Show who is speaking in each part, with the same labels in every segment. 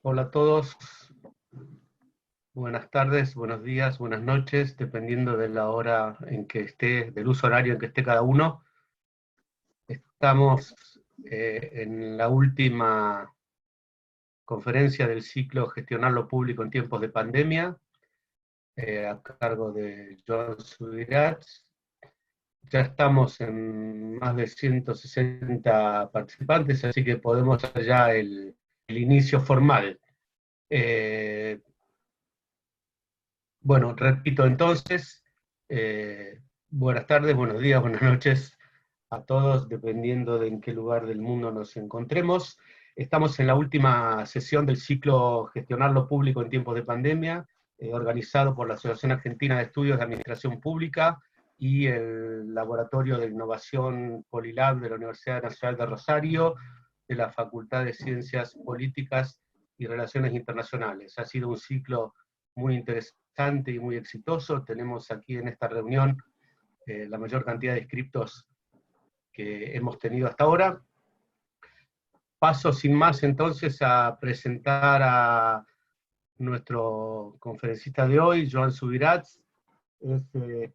Speaker 1: Hola a todos, buenas tardes, buenos días, buenas noches, dependiendo de la hora en que esté, del uso horario en que esté cada uno. Estamos en la última conferencia del ciclo Gestionar lo Público en tiempos de pandemia, a cargo de Joan Subirats. Ya estamos en más de 160 participantes, así que podemos hacer ya el inicio formal. Bueno, repito entonces, buenas tardes, buenos días, buenas noches a todos, dependiendo de en qué lugar del mundo nos encontremos. Estamos en la última sesión del ciclo Gestionar lo Público en tiempos de pandemia, organizado por la Asociación Argentina de Estudios de Administración Pública y el Laboratorio de Innovación Polilab de la Universidad Nacional de Rosario, de la Facultad de Ciencias Políticas y Relaciones Internacionales. Ha sido un ciclo muy interesante y muy exitoso. Tenemos aquí en esta reunión la mayor cantidad de inscriptos que hemos tenido hasta ahora. Paso sin más entonces a presentar a nuestro conferencista de hoy, Joan Subirats. Es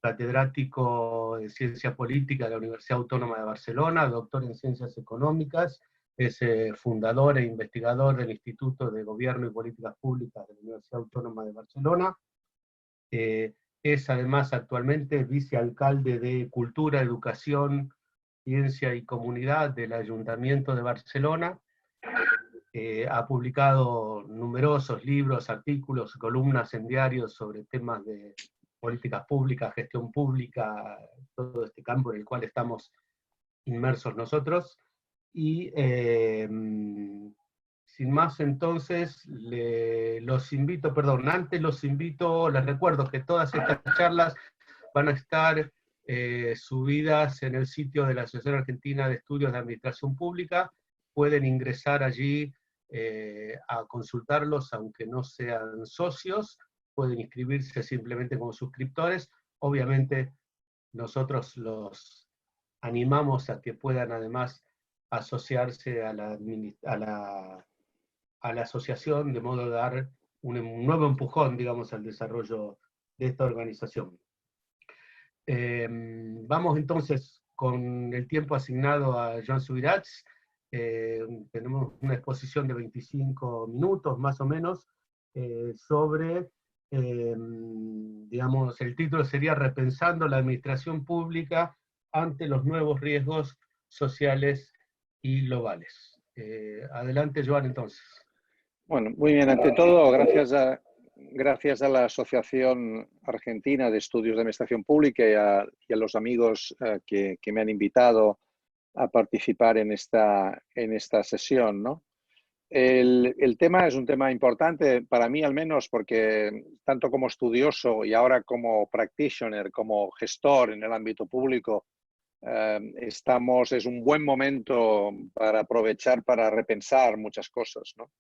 Speaker 1: catedrático de Ciencia Política de la Universidad Autónoma de Barcelona, doctor en Ciencias Económicas, es fundador e investigador del Instituto de Gobierno y Políticas Públicas de la Universidad Autónoma de Barcelona. Es además actualmente vicealcalde de Cultura, Educación, Ciencia y Comunidad del Ayuntamiento de Barcelona. Ha publicado numerosos libros, artículos, columnas en diarios sobre temas de políticas públicas, gestión pública, todo este campo en el cual estamos inmersos nosotros. Y sin más entonces, los invito, les recuerdo que todas estas charlas van a estar subidas en el sitio de la Asociación Argentina de Estudios de Administración Pública. Pueden ingresar allí a consultarlos, aunque no sean socios, pueden inscribirse simplemente como suscriptores. Obviamente nosotros los animamos a que puedan además asociarse a la asociación, de modo de dar un nuevo empujón, digamos, al desarrollo de esta organización. Vamos entonces con el tiempo asignado a Joan Subirats. Tenemos una exposición de 25 minutos más o menos sobre, digamos, el título sería Repensando la Administración Pública ante los nuevos riesgos sociales y globales. Adelante, Joan, entonces.
Speaker 2: Bueno, muy bien. Ante todo, gracias a la Asociación Argentina de Estudios de Administración Pública y a los amigos que me han invitado a participar en esta sesión, ¿no? El tema es un tema importante para mí, al menos, porque tanto como estudioso y ahora como practitioner, como gestor en el ámbito público, es un buen momento para aprovechar para repensar muchas cosas, ¿no?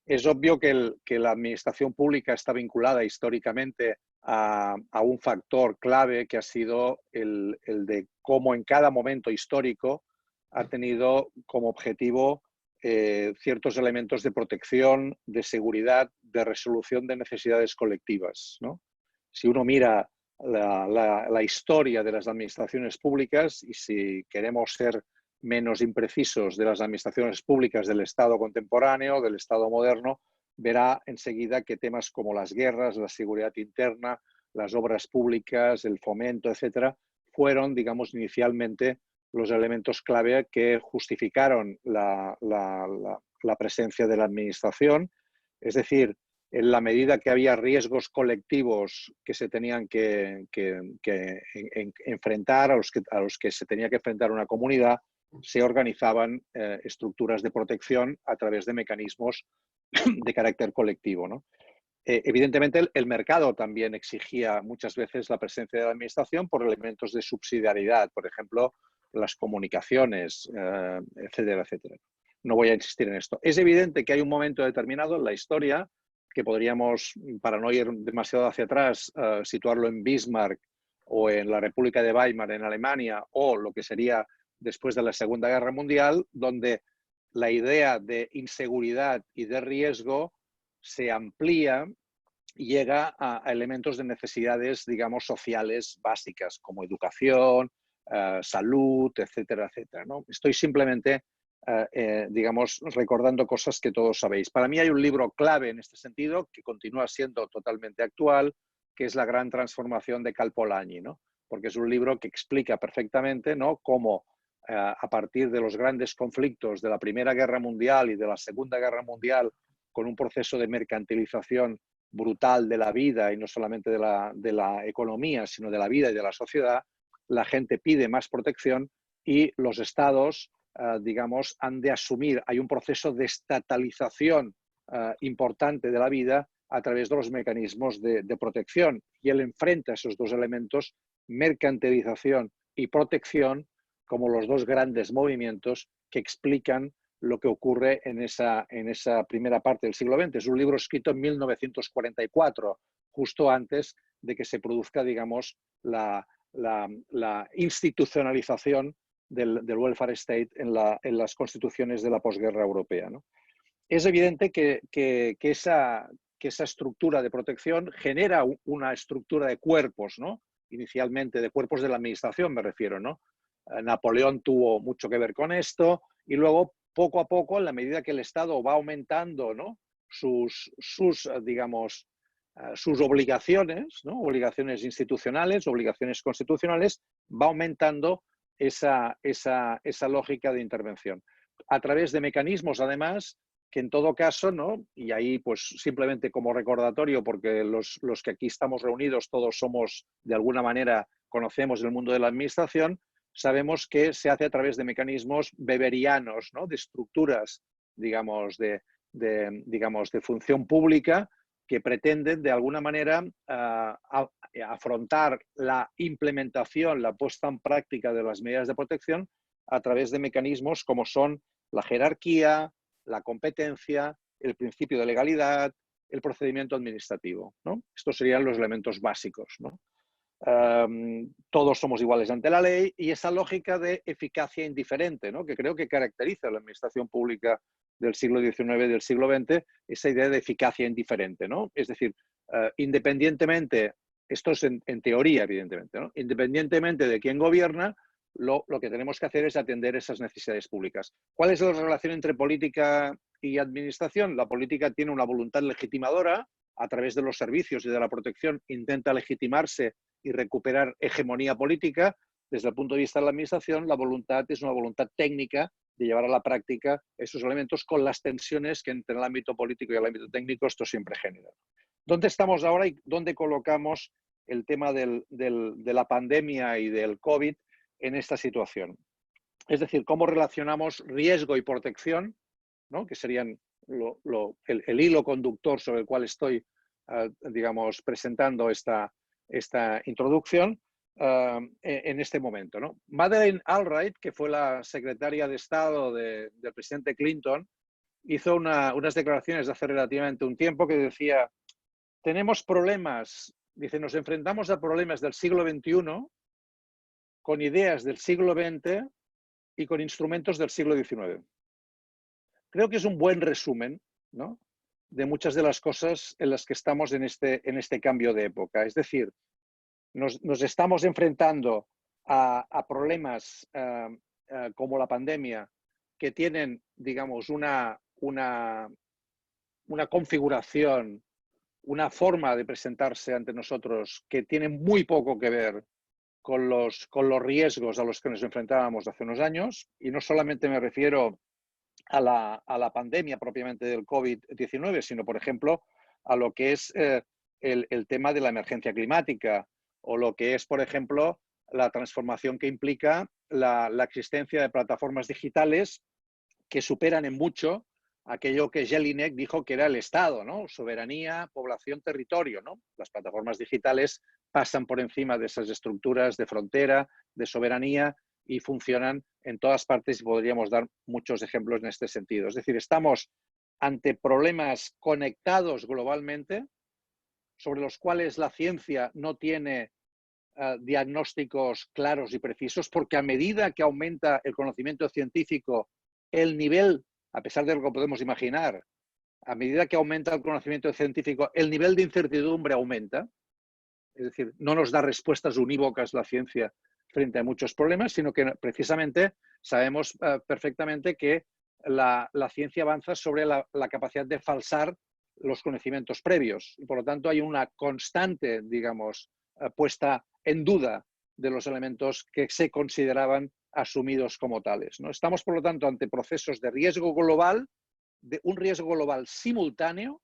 Speaker 2: Es obvio que la administración pública está vinculada históricamente a un factor clave que ha sido el de cómo en cada momento histórico ha tenido como objetivo ciertos elementos de protección, de seguridad, de resolución de necesidades colectivas, ¿no? Si uno mira la historia de las administraciones públicas y si queremos ser menos imprecisos de las administraciones públicas del Estado contemporáneo, del Estado moderno, verá enseguida que temas como las guerras, la seguridad interna, las obras públicas, el fomento, etcétera, fueron, digamos, inicialmente los elementos clave que justificaron la presencia de la administración. Es decir, en la medida que había riesgos colectivos que se tenían que enfrentar, a los que se tenía que enfrentar una comunidad, se organizaban estructuras de protección a través de mecanismos de carácter colectivo, ¿no? Evidentemente, el mercado también exigía muchas veces la presencia de la administración por elementos de subsidiariedad, por ejemplo, las comunicaciones, etcétera, etcétera. No voy a insistir en esto. Es evidente que hay un momento determinado en la historia que podríamos, para no ir demasiado hacia atrás, situarlo en Bismarck o en la República de Weimar en Alemania, o lo que sería después de la Segunda Guerra Mundial, donde la idea de inseguridad y de riesgo se amplía y llega a elementos de necesidades, digamos, sociales básicas, como educación, salud, etcétera, etcétera, ¿no? Estoy simplemente, digamos, recordando cosas que todos sabéis. Para mí hay un libro clave en este sentido, que continúa siendo totalmente actual, que es La gran transformación de Cal Polanyi, ¿no? Porque es un libro que explica perfectamente, ¿no?, cómo a partir de los grandes conflictos de la Primera Guerra Mundial y de la Segunda Guerra Mundial, con un proceso de mercantilización brutal de la vida, y no solamente de la economía, sino de la vida y de la sociedad, la gente pide más protección y los estados, digamos, han de asumir. Hay un proceso de estatalización importante de la vida a través de los mecanismos de protección. Y él enfrenta esos dos elementos, mercantilización y protección, como los dos grandes movimientos que explican lo que ocurre en esa primera parte del siglo XX. Es un libro escrito en 1944, justo antes de que se produzca, digamos, la institucionalización del welfare state en las constituciones de la posguerra europea, ¿no? Es evidente que esa estructura de protección genera una estructura de cuerpos, ¿no? Inicialmente de cuerpos de la administración, me refiero, ¿no? Napoleón tuvo mucho que ver con esto, y luego, poco a poco, en la medida que el Estado va aumentando, ¿no?, sus digamos, sus obligaciones, ¿no?, obligaciones institucionales, obligaciones constitucionales, va aumentando esa lógica de intervención. A través de mecanismos, además, que en todo caso, ¿no?, y ahí pues simplemente como recordatorio, porque los que aquí estamos reunidos todos somos, de alguna manera, conocemos el mundo de la administración, sabemos que se hace a través de mecanismos weberianos, ¿no?, de estructuras, digamos, de función pública, que pretenden, de alguna manera, afrontar la implementación, la puesta en práctica de las medidas de protección a través de mecanismos como son la jerarquía, la competencia, el principio de legalidad, el procedimiento administrativo, ¿no? Estos serían los elementos básicos, ¿no? Todos somos iguales ante la ley, y esa lógica de eficacia indiferente, ¿no?, que creo que caracteriza a la administración pública del siglo XIX y del siglo XX, esa idea de eficacia indiferente, ¿no? Es decir, independientemente, esto es en teoría, evidentemente, ¿no?, independientemente de quién gobierna, lo que tenemos que hacer es atender esas necesidades públicas. ¿Cuál es la relación entre política y administración? La política tiene una voluntad legitimadora, a través de los servicios y de la protección intenta legitimarse y recuperar hegemonía política. Desde el punto de vista de la administración, la voluntad es una voluntad técnica de llevar a la práctica esos elementos, con las tensiones que entre el ámbito político y el ámbito técnico esto siempre genera. ¿Dónde estamos ahora y dónde colocamos el tema de la pandemia y del COVID en esta situación? Es decir, ¿cómo relacionamos riesgo y protección, ¿no?, que serían el hilo conductor sobre el cual estoy, digamos, presentando esta introducción en este momento, ¿no? Madeleine Albright, que fue la secretaria de Estado del presidente Clinton, hizo unas declaraciones de hace relativamente un tiempo que decía: tenemos problemas, dice, nos enfrentamos a problemas del siglo XXI con ideas del siglo XX y con instrumentos del siglo XIX. Creo que es un buen resumen, ¿no?, de muchas de las cosas en las que estamos en este cambio de época. Es decir, nos estamos enfrentando a problemas como la pandemia, que tienen, digamos, una configuración, una forma de presentarse ante nosotros que tiene muy poco que ver con los riesgos a los que nos enfrentábamos hace unos años. Y no solamente me refiero a la pandemia propiamente del COVID-19, sino, por ejemplo, a lo que es el tema de la emergencia climática, o lo que es, por ejemplo, la transformación que implica la existencia de plataformas digitales que superan en mucho aquello que Jelinek dijo que era el Estado, ¿no? Soberanía, población, territorio, ¿no? Las plataformas digitales pasan por encima de esas estructuras de frontera, de soberanía, y funcionan en todas partes, y podríamos dar muchos ejemplos en este sentido. Es decir, estamos ante problemas conectados globalmente, sobre los cuales la ciencia no tiene diagnósticos claros y precisos, porque a medida que aumenta el conocimiento científico, el nivel, a pesar de lo que podemos imaginar, a medida que aumenta el conocimiento científico, el nivel de incertidumbre aumenta. Es decir, no nos da respuestas unívocas la ciencia frente a muchos problemas, sino que precisamente sabemos perfectamente que la ciencia avanza sobre la capacidad de falsar los conocimientos previos. Y por lo tanto hay una constante, digamos, puesta en duda de los elementos que se consideraban asumidos como tales, ¿no? Estamos, por lo tanto, ante procesos de riesgo global, de un riesgo global simultáneo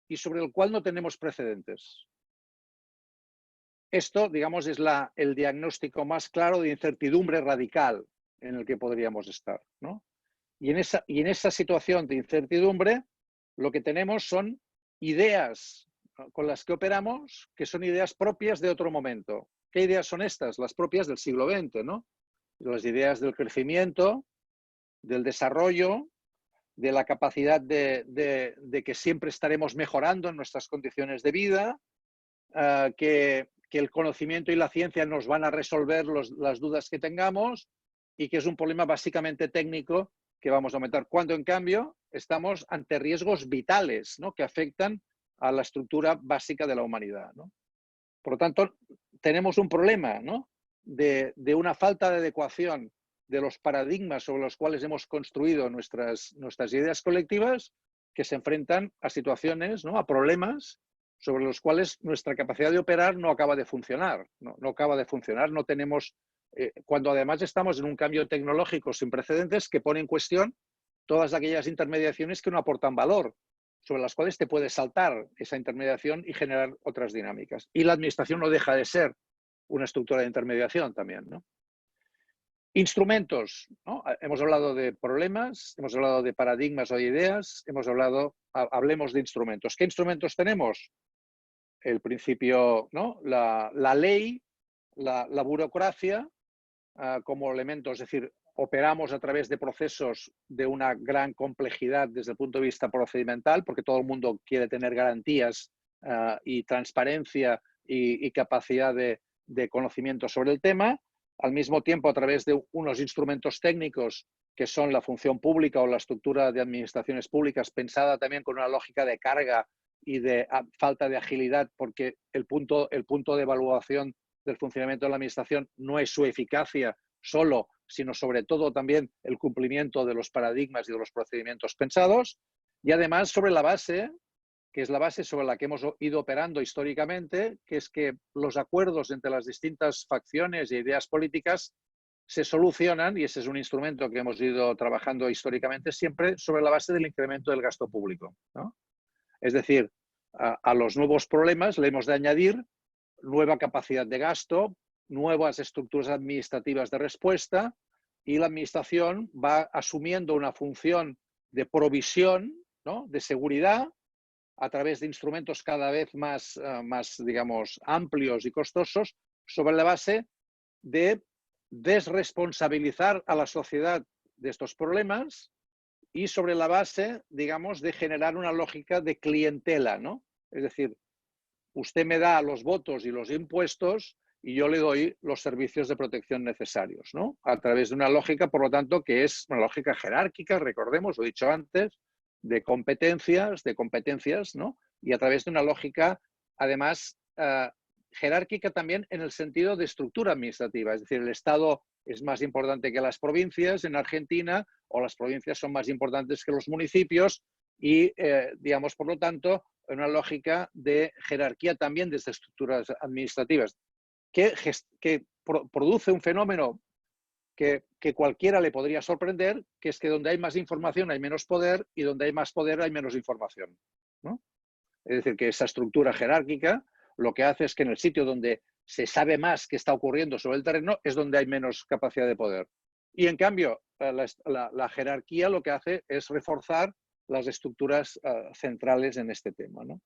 Speaker 2: y sobre el cual no tenemos precedentes. Esto, digamos, es el diagnóstico más claro de incertidumbre radical en el que podríamos estar, ¿no? Y en esa situación de incertidumbre, lo que tenemos son ideas con las que operamos, que son ideas propias de otro momento. ¿Qué ideas son estas? Las propias del siglo XX, ¿no? Las ideas del crecimiento, del desarrollo, de la capacidad de que siempre estaremos mejorando en nuestras condiciones de vida, que el conocimiento y la ciencia nos van a resolver las dudas que tengamos y que es un problema básicamente técnico que vamos a aumentar. Cuando, en cambio, estamos ante riesgos vitales, ¿no?, que afectan a la estructura básica de la humanidad, ¿no? Por lo tanto, tenemos un problema, ¿no?, de una falta de adecuación de los paradigmas sobre los cuales hemos construido nuestras ideas colectivas, que se enfrentan a situaciones, ¿no?, a problemas sobre los cuales nuestra capacidad de operar no acaba de funcionar. No acaba de funcionar, no tenemos, cuando además estamos en un cambio tecnológico sin precedentes que pone en cuestión todas aquellas intermediaciones que no aportan valor, sobre las cuales te puedes saltar esa intermediación y generar otras dinámicas. Y la administración no deja de ser una estructura de intermediación también, ¿no? Instrumentos, ¿no? Hemos hablado de problemas, hemos hablado de paradigmas o de ideas, hablemos de instrumentos. ¿Qué instrumentos tenemos? El principio, ¿no?, la ley, la burocracia como elementos, es decir, operamos a través de procesos de una gran complejidad desde el punto de vista procedimental, porque todo el mundo quiere tener garantías y transparencia y capacidad de conocimiento sobre el tema. Al mismo tiempo, a través de unos instrumentos técnicos que son la función pública o la estructura de administraciones públicas, pensada también con una lógica de carga y de falta de agilidad, porque el punto de evaluación del funcionamiento de la administración no es su eficacia solo, sino sobre todo también el cumplimiento de los paradigmas y de los procedimientos pensados, y además sobre la base, que es la base sobre la que hemos ido operando históricamente, que es que los acuerdos entre las distintas facciones e ideas políticas se solucionan, y ese es un instrumento que hemos ido trabajando históricamente siempre, sobre la base del incremento del gasto público, ¿no? Es decir, a los nuevos problemas le hemos de añadir nueva capacidad de gasto, nuevas estructuras administrativas de respuesta, y la administración va asumiendo una función de provisión, ¿no?, de seguridad a través de instrumentos cada vez más, digamos, amplios y costosos, sobre la base de desresponsabilizar a la sociedad de estos problemas y sobre la base, digamos, de generar una lógica de clientela, ¿no? Es decir, usted me da los votos y los impuestos y yo le doy los servicios de protección necesarios, ¿no? A través de una lógica, por lo tanto, que es una lógica jerárquica, recordemos, lo he dicho antes, de competencias, ¿no? Y a través de una lógica, además, jerárquica también en el sentido de estructura administrativa. Es decir, el Estado es más importante que las provincias en Argentina, o las provincias son más importantes que los municipios, y, digamos, por lo tanto, una lógica de jerarquía también desde estructuras administrativas, que produce un fenómeno que cualquiera le podría sorprender, que es que donde hay más información hay menos poder, y donde hay más poder hay menos información, ¿no? Es decir, que esa estructura jerárquica lo que hace es que en el sitio donde se sabe más qué está ocurriendo sobre el terreno es donde hay menos capacidad de poder. Y en cambio, la jerarquía lo que hace es reforzar las estructuras centrales en este tema, ¿no?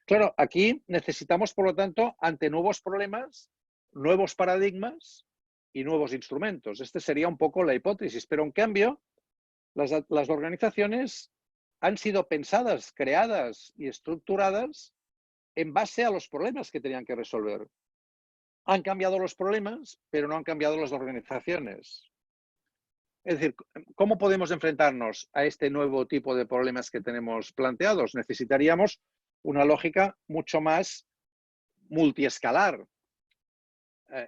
Speaker 2: Claro, aquí necesitamos, por lo tanto, ante nuevos problemas, nuevos paradigmas y nuevos instrumentos. Esta sería un poco la hipótesis, pero en cambio, las organizaciones han sido pensadas, creadas y estructuradas en base a los problemas que tenían que resolver. Han cambiado los problemas, pero no han cambiado las organizaciones. Es decir, ¿cómo podemos enfrentarnos a este nuevo tipo de problemas que tenemos planteados? Necesitaríamos una lógica mucho más multiescalar.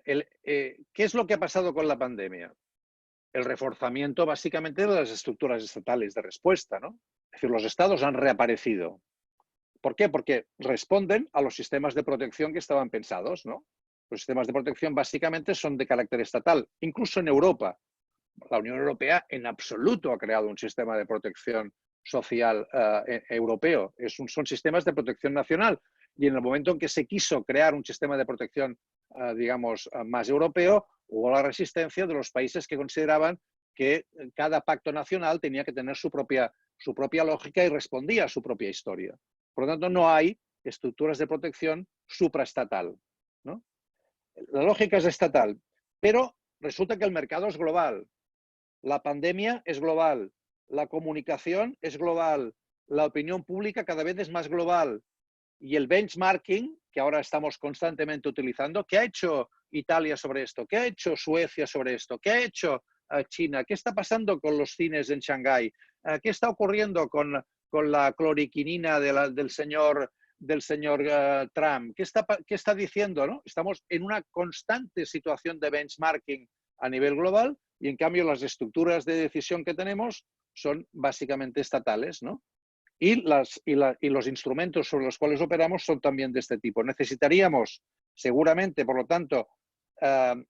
Speaker 2: ¿Qué es lo que ha pasado con la pandemia? El reforzamiento básicamente de las estructuras estatales de respuesta, ¿no? Es decir, los estados han reaparecido. ¿Por qué? Porque responden a los sistemas de protección que estaban pensados, ¿no? Los sistemas de protección básicamente son de carácter estatal. Incluso en Europa, la Unión Europea en absoluto ha creado un sistema de protección social europeo. Son sistemas de protección nacional. Y en el momento en que se quiso crear un sistema de protección, digamos, más europeo, hubo la resistencia de los países que consideraban que cada pacto nacional tenía que tener su propia lógica y respondía a su propia historia. Por lo tanto, no hay estructuras de protección supraestatal, ¿no? La lógica es estatal, pero resulta que el mercado es global. La pandemia es global, la comunicación es global, la opinión pública cada vez es más global y el benchmarking, que ahora estamos constantemente utilizando, ¿qué ha hecho Italia sobre esto? ¿Qué ha hecho Suecia sobre esto? ¿Qué ha hecho China? ¿Qué está pasando con los cines en Shanghái? ¿Qué está ocurriendo con la cloriquinina del señor Trump? ¿Qué está diciendo, ¿no? Estamos en una constante situación de benchmarking a nivel global y en cambio las estructuras de decisión que tenemos son básicamente estatales, ¿no? Y los instrumentos sobre los cuales operamos son también de este tipo. Necesitaríamos seguramente, por lo tanto,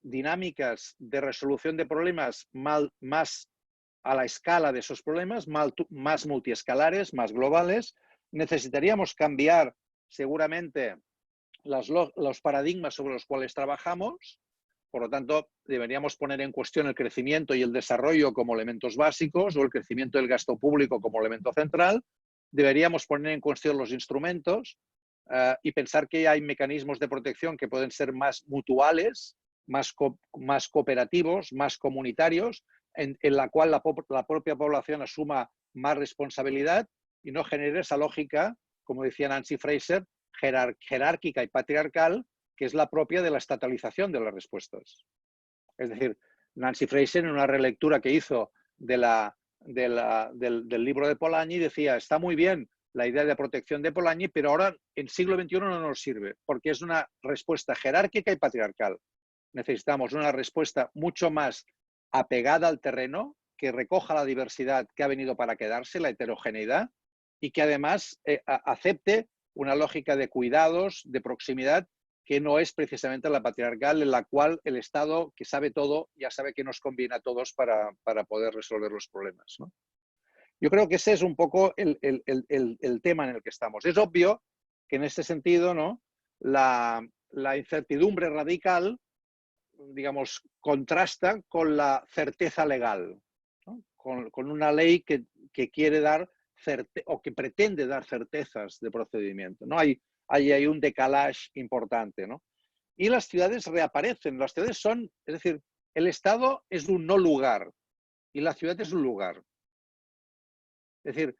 Speaker 2: dinámicas de resolución de problemas más a la escala de esos problemas, más multiescalares, más globales. Necesitaríamos cambiar seguramente los paradigmas sobre los cuales trabajamos. Por lo tanto, deberíamos poner en cuestión el crecimiento y el desarrollo como elementos básicos o el crecimiento del gasto público como elemento central. Deberíamos poner en cuestión los instrumentos y pensar que hay mecanismos de protección que pueden ser más mutuales, más cooperativos, más comunitarios, en la cual la propia población asuma más responsabilidad y no genere esa lógica, como decía Nancy Fraser, jerárquica y patriarcal, que es la propia de la estatalización de las respuestas. Es decir, Nancy Fraser, en una relectura que hizo del libro de Polanyi, decía, está muy bien la idea de protección de Polanyi, pero ahora en siglo XXI no nos sirve, porque es una respuesta jerárquica y patriarcal. Necesitamos una respuesta mucho más apegada al terreno, que recoja la diversidad que ha venido para quedarse, la heterogeneidad, y que además acepte una lógica de cuidados, de proximidad, que no es precisamente la patriarcal, en la cual el Estado, que sabe todo, ya sabe que nos conviene a todos para poder resolver los problemas, ¿no? Yo creo que ese es un poco el tema en el que estamos. Es obvio que en este sentido, ¿no?, la incertidumbre radical, digamos, contrasta con la certeza legal, ¿no? Con una ley que quiere dar o que pretende dar certezas de procedimiento, ¿no? Hay un decalage importante, ¿no? Y las ciudades reaparecen. Las ciudades son, es decir, el Estado es un no lugar y la ciudad es un lugar. Es decir,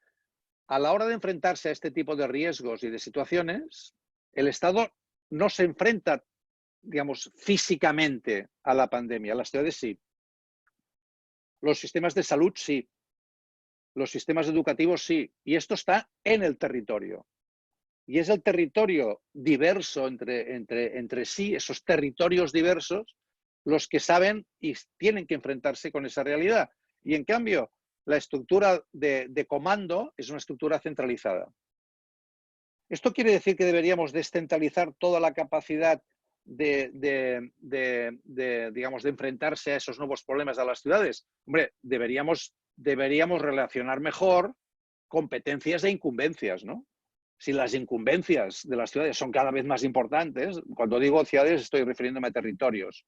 Speaker 2: a la hora de enfrentarse a este tipo de riesgos y de situaciones, el Estado no se enfrenta, digamos, físicamente a la pandemia. Las ciudades sí. Los sistemas de salud sí. Los sistemas educativos sí. Y esto está en el territorio. Y es el territorio diverso entre sí, esos territorios diversos, los que saben y tienen que enfrentarse con esa realidad. Y en cambio, la estructura de comando es una estructura centralizada. ¿Esto quiere decir que deberíamos descentralizar toda la capacidad digamos, de enfrentarse a esos nuevos problemas a las ciudades? Hombre, deberíamos relacionar mejor competencias e incumbencias, ¿no? Si las incumbencias de las ciudades son cada vez más importantes, cuando digo ciudades estoy refiriéndome a territorios,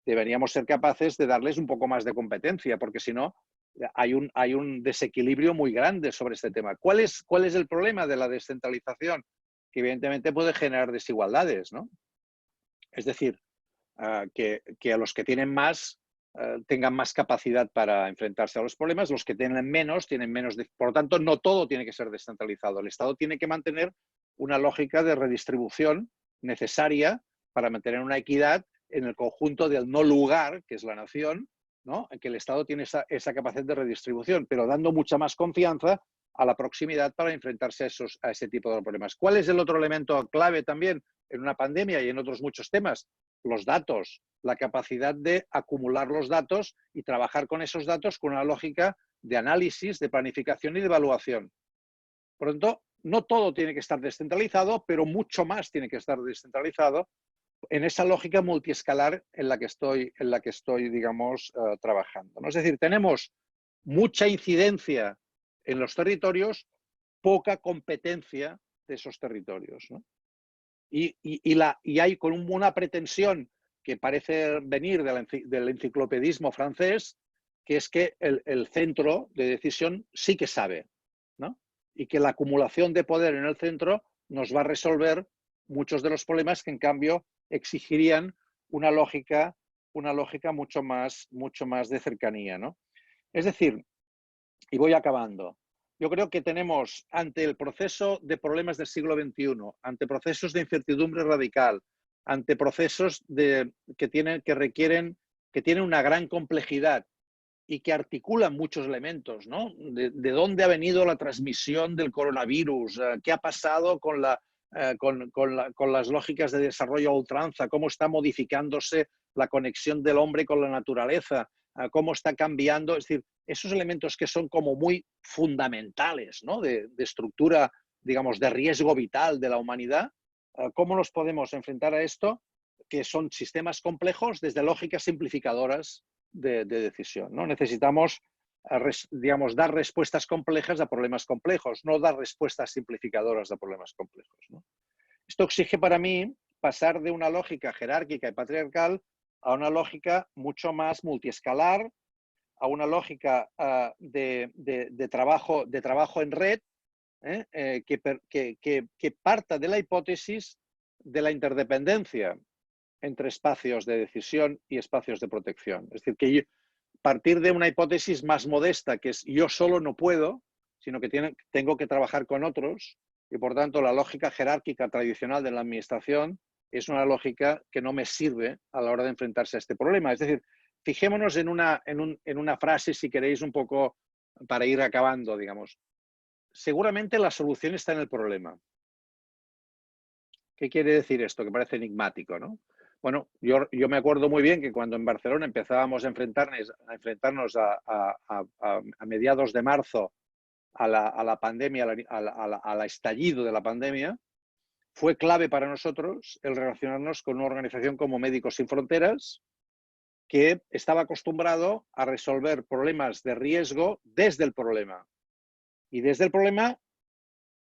Speaker 2: deberíamos ser capaces de darles un poco más de competencia, porque si no, hay un desequilibrio muy grande sobre este tema. ¿Cuál es el problema de la descentralización? Que evidentemente puede generar desigualdades, ¿no? Es decir, que a los que tienen más tengan más capacidad para enfrentarse a los problemas, los que tienen menos. Por lo tanto, no todo tiene que ser descentralizado. El Estado tiene que mantener una lógica de redistribución necesaria para mantener una equidad en el conjunto del no lugar, que es la nación, ¿no? En que el Estado tiene esa capacidad de redistribución, pero dando mucha más confianza a la proximidad para enfrentarse a ese tipo de problemas. ¿Cuál es el otro elemento clave también en una pandemia y en otros muchos temas? Los datos, la capacidad de acumular los datos y trabajar con esos datos con una lógica de análisis, de planificación y de evaluación. Por lo tanto, no todo tiene que estar descentralizado, pero mucho más tiene que estar descentralizado en esa lógica multiescalar en la que estoy digamos, trabajando, ¿no? Es decir, tenemos mucha incidencia en los territorios, poca competencia de esos territorios, ¿no? Y hay con una pretensión que parece venir del enciclopedismo francés, que es que el centro de decisión sí que sabe, ¿no? Y que la acumulación de poder en el centro nos va a resolver muchos de los problemas que en cambio exigirían una lógica mucho más de cercanía, ¿no? Es decir, y voy acabando, yo creo que tenemos ante el proceso de problemas del siglo XXI, ante procesos de incertidumbre radical, ante procesos que tienen una gran complejidad y que articulan muchos elementos, ¿no? De dónde ha venido la transmisión del coronavirus, qué ha pasado con las lógicas de desarrollo a ultranza, cómo está modificándose la conexión del hombre con la naturaleza, cómo está cambiando, es decir, esos elementos que son como muy fundamentales, ¿no? de estructura, digamos, de riesgo vital de la humanidad, ¿cómo nos podemos enfrentar a esto? Que son sistemas complejos desde lógicas simplificadoras de decisión, ¿no? Necesitamos, digamos, dar respuestas complejas a problemas complejos, no dar respuestas simplificadoras a problemas complejos, ¿no? Esto exige para mí pasar de una lógica jerárquica y patriarcal a una lógica mucho más multiescalar, a una lógica de trabajo en red, que parta de la hipótesis de la interdependencia entre espacios de decisión y espacios de protección. Es decir, que partir de una hipótesis más modesta, que es yo solo no puedo, sino que tengo que trabajar con otros, y por tanto la lógica jerárquica tradicional de la administración es una lógica que no me sirve a la hora de enfrentarse a este problema. Es decir, fijémonos en una frase, si queréis, un poco para ir acabando, digamos. Seguramente la solución está en el problema. ¿Qué quiere decir esto? Que parece enigmático, ¿no? Bueno, yo me acuerdo muy bien que cuando en Barcelona empezábamos a enfrentarnos a mediados de marzo a la pandemia, al estallido de la pandemia, fue clave para nosotros el relacionarnos con una organización como Médicos Sin Fronteras, que estaba acostumbrado a resolver problemas de riesgo desde el problema. Y desde el problema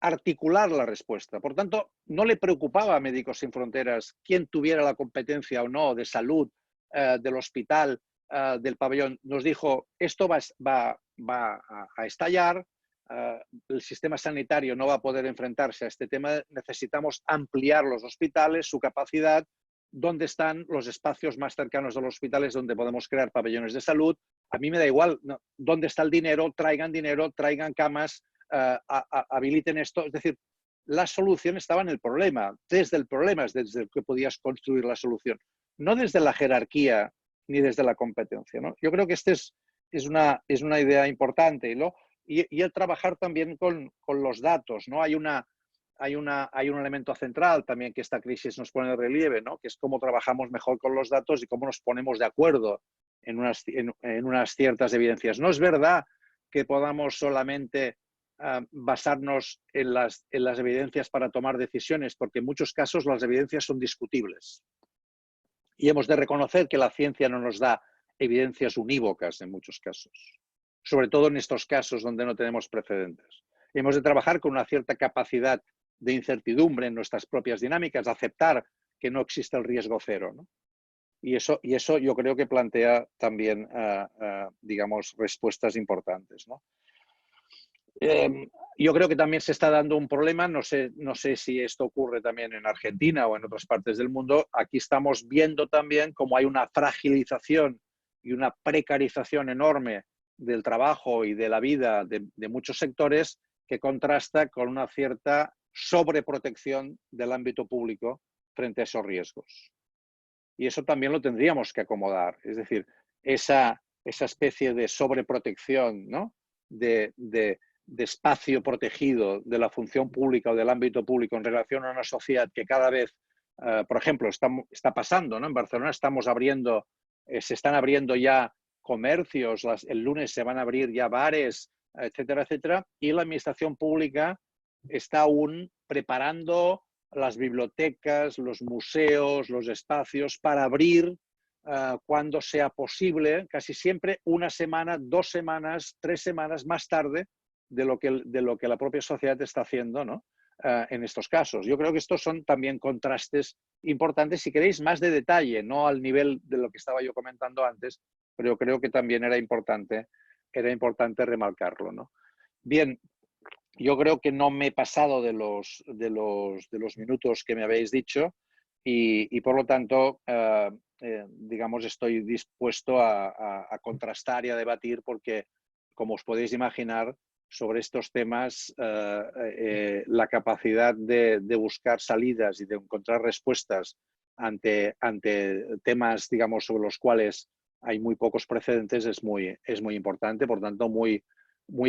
Speaker 2: articular la respuesta. Por tanto, no le preocupaba a Médicos Sin Fronteras quién tuviera la competencia o no de salud, del hospital, del pabellón. Nos dijo, esto va a estallar, el sistema sanitario no va a poder enfrentarse a este tema, necesitamos ampliar los hospitales, su capacidad, dónde están los espacios más cercanos a los hospitales donde podemos crear pabellones de salud. A mí me da igual, no, dónde está el dinero, traigan camas, habiliten esto. Es decir, la solución estaba en el problema. Desde el problema es desde el que podías construir la solución, no desde la jerarquía ni desde la competencia, ¿no? Yo creo que esta es una idea importante, ¿no? Y el trabajar también con los datos, ¿no? Hay un elemento central también que esta crisis nos pone de relieve, ¿no? Que es cómo trabajamos mejor con los datos y cómo nos ponemos de acuerdo en unas ciertas evidencias. No es verdad que podamos solamente basarnos en las evidencias para tomar decisiones, porque en muchos casos las evidencias son discutibles. Y hemos de reconocer que la ciencia no nos da evidencias unívocas en muchos casos, sobre todo en estos casos donde no tenemos precedentes. Y hemos de trabajar con una cierta capacidad de incertidumbre en nuestras propias dinámicas, de aceptar que no existe el riesgo cero, ¿no? Y eso yo creo que plantea también, digamos, respuestas importantes, ¿no? Yo creo que también se está dando un problema, no sé si esto ocurre también en Argentina o en otras partes del mundo. Aquí estamos viendo también cómo hay una fragilización y una precarización enorme del trabajo y de la vida de muchos sectores, que contrasta con una cierta sobreprotección del ámbito público frente a esos riesgos. Y eso también lo tendríamos que acomodar. Es decir, esa esa especie de sobreprotección, ¿no? de espacio protegido de la función pública o del ámbito público en relación a una sociedad que cada vez, por ejemplo, está pasando, ¿no? En Barcelona estamos abriendo, se están abriendo ya comercios, el lunes se van a abrir ya bares, etcétera, etcétera, y la administración pública está aún preparando las bibliotecas, los museos, los espacios para abrir cuando sea posible, casi siempre una semana, 2 semanas, 3 semanas más tarde de lo que la propia sociedad está haciendo, ¿no? En estos casos. Yo creo que estos son también contrastes importantes, si queréis, más de detalle, no al nivel de lo que estaba yo comentando antes, pero yo creo que también era importante remarcarlo, ¿no? Bien, yo creo que no me he pasado de los minutos que me habéis dicho y por lo tanto, digamos, estoy dispuesto a contrastar y a debatir porque, como os podéis imaginar, sobre estos temas, la capacidad de buscar salidas y de encontrar respuestas ante temas, digamos, sobre los cuales hay muy pocos precedentes es muy importante. Por tanto, muy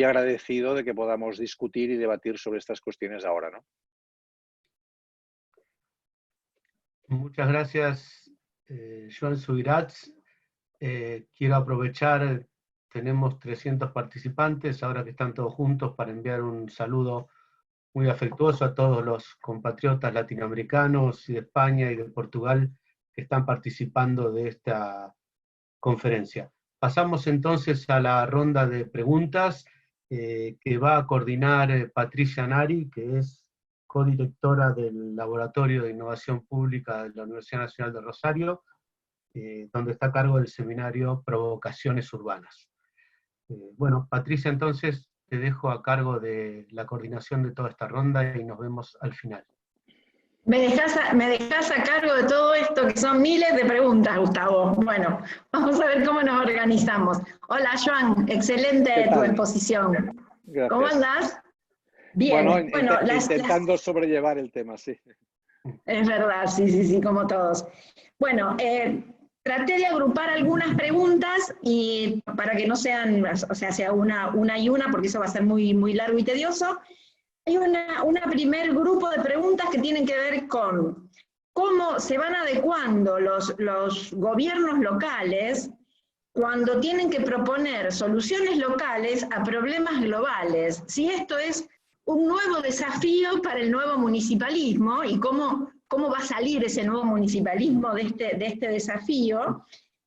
Speaker 2: agradecido de que podamos discutir y debatir sobre estas cuestiones ahora, ¿no?
Speaker 1: Muchas gracias, Joan Subirats. Quiero aprovechar, tenemos 300 participantes, ahora que están todos juntos, para enviar un saludo muy afectuoso a todos los compatriotas latinoamericanos y de España y de Portugal que están participando de esta conferencia. Pasamos entonces a la ronda de preguntas que va a coordinar Patricia Nari, que es codirectora del Laboratorio de Innovación Pública de la Universidad Nacional de Rosario, donde está a cargo del seminario Provocaciones Urbanas. Bueno, Patricia, entonces te dejo a cargo de la coordinación de toda esta ronda y nos vemos al final.
Speaker 3: Me dejás a cargo de todo esto, que son miles de preguntas, Gustavo. Bueno, vamos a ver cómo nos organizamos. Hola, Joan, excelente tu exposición.
Speaker 2: Gracias.
Speaker 3: ¿Cómo andás? Bien.
Speaker 2: Bueno, intentando sobrellevar el tema, sí.
Speaker 3: Es verdad, sí, como todos. Bueno, traté de agrupar algunas preguntas y para que no sean, o sea, sea una y una, porque eso va a ser muy, muy largo y tedioso. Hay una primer grupo de preguntas que tienen que ver con cómo se van adecuando los gobiernos locales cuando tienen que proponer soluciones locales a problemas globales. Si esto es un nuevo desafío para el nuevo municipalismo y cómo va a salir ese nuevo municipalismo de este desafío.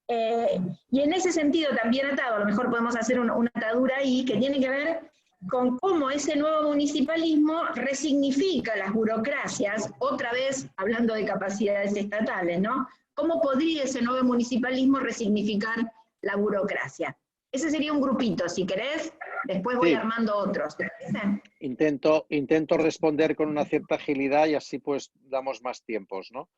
Speaker 3: Y en ese sentido también atado, a lo mejor podemos hacer una atadura ahí que tiene que ver con cómo ese nuevo municipalismo resignifica las burocracias, otra vez hablando de capacidades estatales, ¿no? ¿Cómo podría ese nuevo municipalismo resignificar la burocracia? Ese sería un grupito, si querés, después voy armando otros, ¿te parece?
Speaker 2: Intento responder con una cierta agilidad y así pues damos más tiempos, ¿no?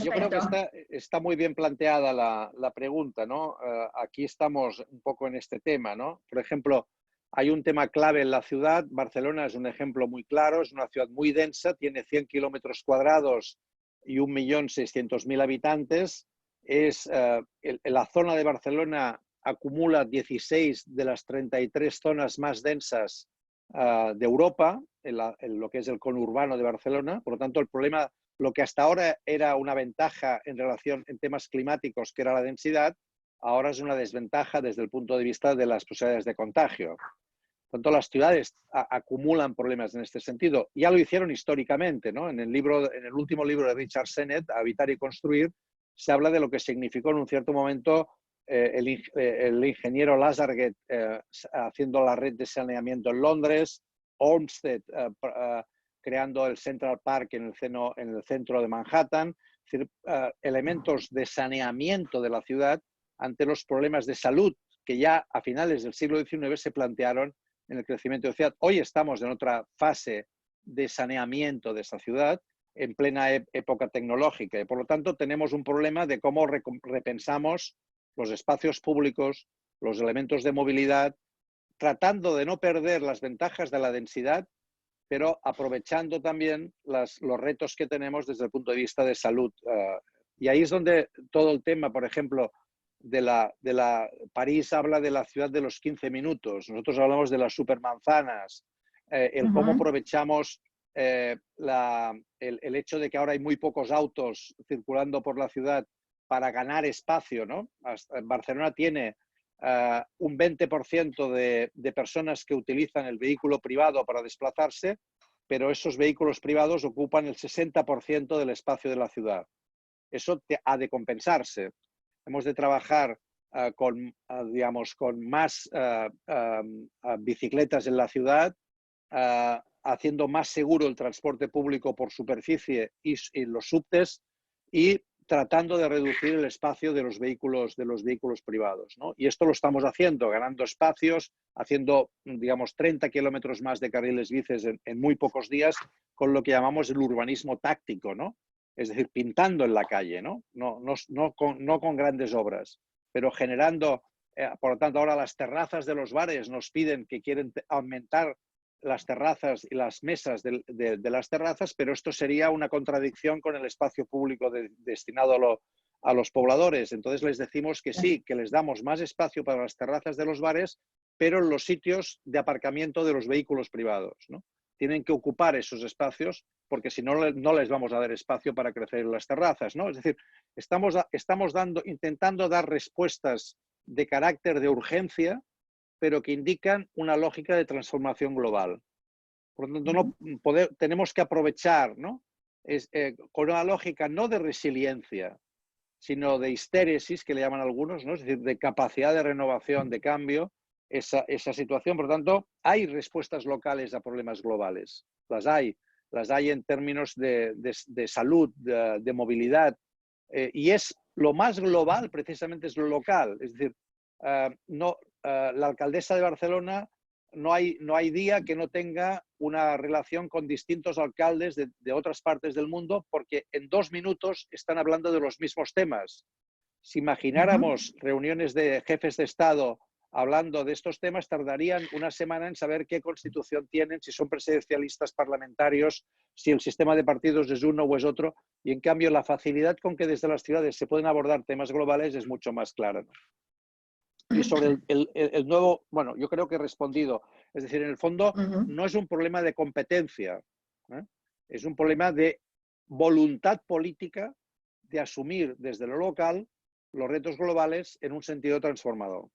Speaker 2: Yo creo que está muy bien planteada la pregunta, ¿no? Aquí estamos un poco en este tema, ¿no? Por ejemplo, hay un tema clave en la ciudad. Barcelona es un ejemplo muy claro, es una ciudad muy densa, tiene 100 kilómetros cuadrados y 1.600.000 habitantes. La zona de Barcelona acumula 16 de las 33 zonas más densas de Europa, en lo que es el conurbano de Barcelona. Por lo tanto, el problema, lo que hasta ahora era una ventaja en temas climáticos, que era la densidad, ahora es una desventaja desde el punto de vista de las posibilidades de contagio. Por tanto, las ciudades acumulan problemas en este sentido. Ya lo hicieron históricamente, ¿no? En el último libro de Richard Sennett, Habitar y Construir, se habla de lo que significó en un cierto momento el ingeniero Lazargate haciendo la red de saneamiento en Londres, Olmsted creando el Central Park en el centro de Manhattan, es decir, elementos de saneamiento de la ciudad ante los problemas de salud que ya a finales del siglo XIX se plantearon en el crecimiento de la ciudad. Hoy estamos en otra fase de saneamiento de esta ciudad, en plena época tecnológica, y por lo tanto tenemos un problema de cómo repensamos los espacios públicos, los elementos de movilidad, tratando de no perder las ventajas de la densidad, pero aprovechando también los retos que tenemos desde el punto de vista de salud. Y ahí es donde todo el tema, por ejemplo, París habla de la ciudad de los 15 minutos, nosotros hablamos de las supermanzanas, el cómo aprovechamos el hecho de que ahora hay muy pocos autos circulando por la ciudad para ganar espacio, ¿no? Barcelona tiene un 20% de personas que utilizan el vehículo privado para desplazarse, pero esos vehículos privados ocupan el 60% del espacio de la ciudad. Eso ha de compensarse. Hemos de trabajar digamos, con más bicicletas en la ciudad, haciendo más seguro el transporte público por superficie y los subtes, y tratando de reducir el espacio de los vehículos privados, ¿no? Y esto lo estamos haciendo, ganando espacios, haciendo, digamos, 30 kilómetros más de carriles bicis en muy pocos días, con lo que llamamos el urbanismo táctico, ¿no? Es decir, pintando en la calle, ¿no? No con grandes obras, pero generando, por lo tanto, ahora las terrazas de los bares nos piden que quieren aumentar las terrazas y las mesas de las terrazas, pero esto sería una contradicción con el espacio público destinado a los pobladores. Entonces les decimos que sí, que les damos más espacio para las terrazas de los bares, pero en los sitios de aparcamiento de los vehículos privados, ¿no? Tienen que ocupar esos espacios porque si no, no les vamos a dar espacio para crecer en las terrazas, ¿no? Es decir, estamos intentando dar respuestas de carácter de urgencia, pero que indican una lógica de transformación global. Por lo tanto, tenemos que aprovechar, ¿no? Con una lógica no de resiliencia, sino de histéresis, que le llaman algunos, ¿no? Es decir, de capacidad de renovación, de cambio, esa situación. Por lo tanto, hay respuestas locales a problemas globales. Las hay en términos de salud, de movilidad, y es lo más global, precisamente es lo local. Es decir, la alcaldesa de Barcelona no hay día que no tenga una relación con distintos alcaldes de otras partes del mundo, porque en 2 minutos están hablando de los mismos temas. Si imagináramos reuniones de jefes de Estado hablando de estos temas, tardarían una semana en saber qué constitución tienen, si son presidencialistas parlamentarios, si el sistema de partidos es uno o es otro, y en cambio la facilidad con que desde las ciudades se pueden abordar temas globales es mucho más clara, ¿no? Y sobre el nuevo, bueno, yo creo que he respondido. Es decir, en el fondo no es un problema de competencia, ¿eh? Es un problema de voluntad política de asumir desde lo local los retos globales en un sentido transformador.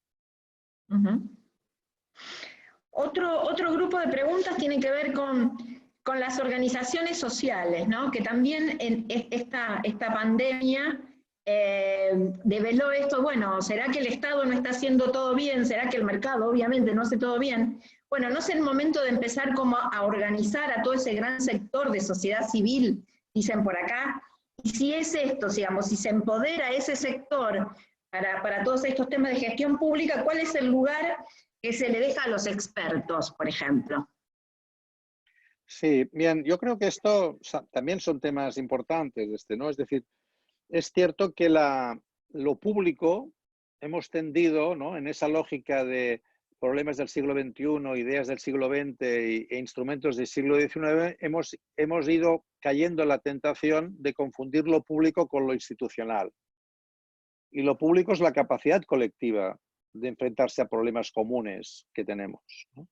Speaker 3: Otro grupo de preguntas tiene que ver con las organizaciones sociales, ¿no? Que también en esta pandemia develó esto. Bueno, ¿será que el Estado no está haciendo todo bien? ¿Será que el mercado obviamente no hace todo bien? Bueno, ¿no es el momento de empezar como a organizar a todo ese gran sector de sociedad civil, dicen por acá? Y si es esto, digamos, si se empodera a ese sector para todos estos temas de gestión pública, ¿cuál es el lugar que se le deja a los expertos, por ejemplo?
Speaker 2: Sí, bien, yo creo que esto también son temas importantes, ¿no? Es decir, es cierto que lo público hemos tendido, ¿no? En esa lógica de problemas del siglo XXI, ideas del siglo XX e instrumentos del siglo XIX, hemos ido cayendo en la tentación de confundir lo público con lo institucional. Y lo público es la capacidad colectiva de enfrentarse a problemas comunes que tenemos, ¿no?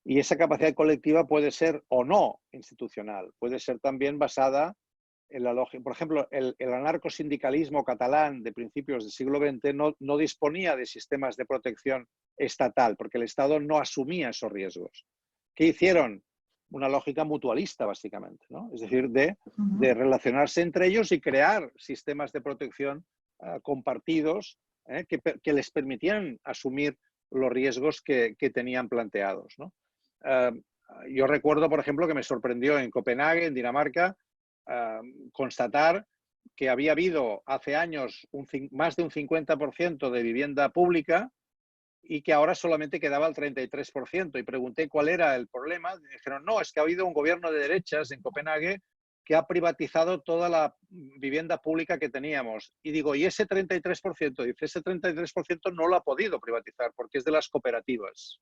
Speaker 2: Y esa capacidad colectiva puede ser o no institucional, puede ser también basada en la lógica. Por ejemplo, el anarcosindicalismo catalán de principios del siglo XX no disponía de sistemas de protección estatal, porque el Estado no asumía esos riesgos. ¿Qué hicieron? Una lógica mutualista, básicamente, ¿no? Es decir, de relacionarse entre ellos y crear sistemas de protección compartidos que les permitieran asumir los riesgos que tenían planteados, ¿no? Yo recuerdo, por ejemplo, que me sorprendió en Copenhague, en Dinamarca, constatar que había habido hace años más de un 50% de vivienda pública y que ahora solamente quedaba el 33%. Y pregunté cuál era el problema. Y dijeron, no, es que ha habido un gobierno de derechas en Copenhague que ha privatizado toda la vivienda pública que teníamos. Y digo, ¿y ese 33%? Dice, ese 33% no lo ha podido privatizar porque es de las cooperativas.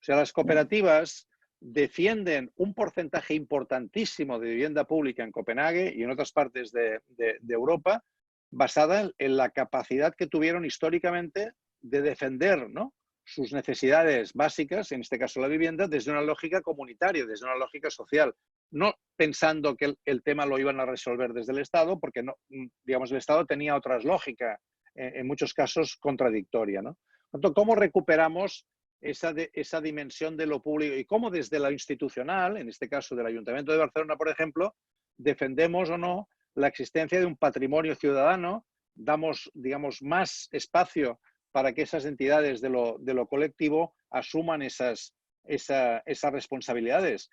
Speaker 2: O sea, las cooperativas defienden un porcentaje importantísimo de vivienda pública en Copenhague y en otras partes de Europa, basada en la capacidad que tuvieron históricamente de defender, ¿no?, sus necesidades básicas, en este caso la vivienda, desde una lógica comunitaria, desde una lógica social, no pensando que el tema lo iban a resolver desde el Estado, porque no, digamos, el Estado tenía otras lógicas, en muchos casos contradictoria, ¿no? Entonces, ¿cómo recuperamos esa dimensión de lo público y cómo desde lo institucional, en este caso del Ayuntamiento de Barcelona, por ejemplo, defendemos o no la existencia de un patrimonio ciudadano, damos, digamos, más espacio para que esas entidades de lo colectivo asuman esas responsabilidades,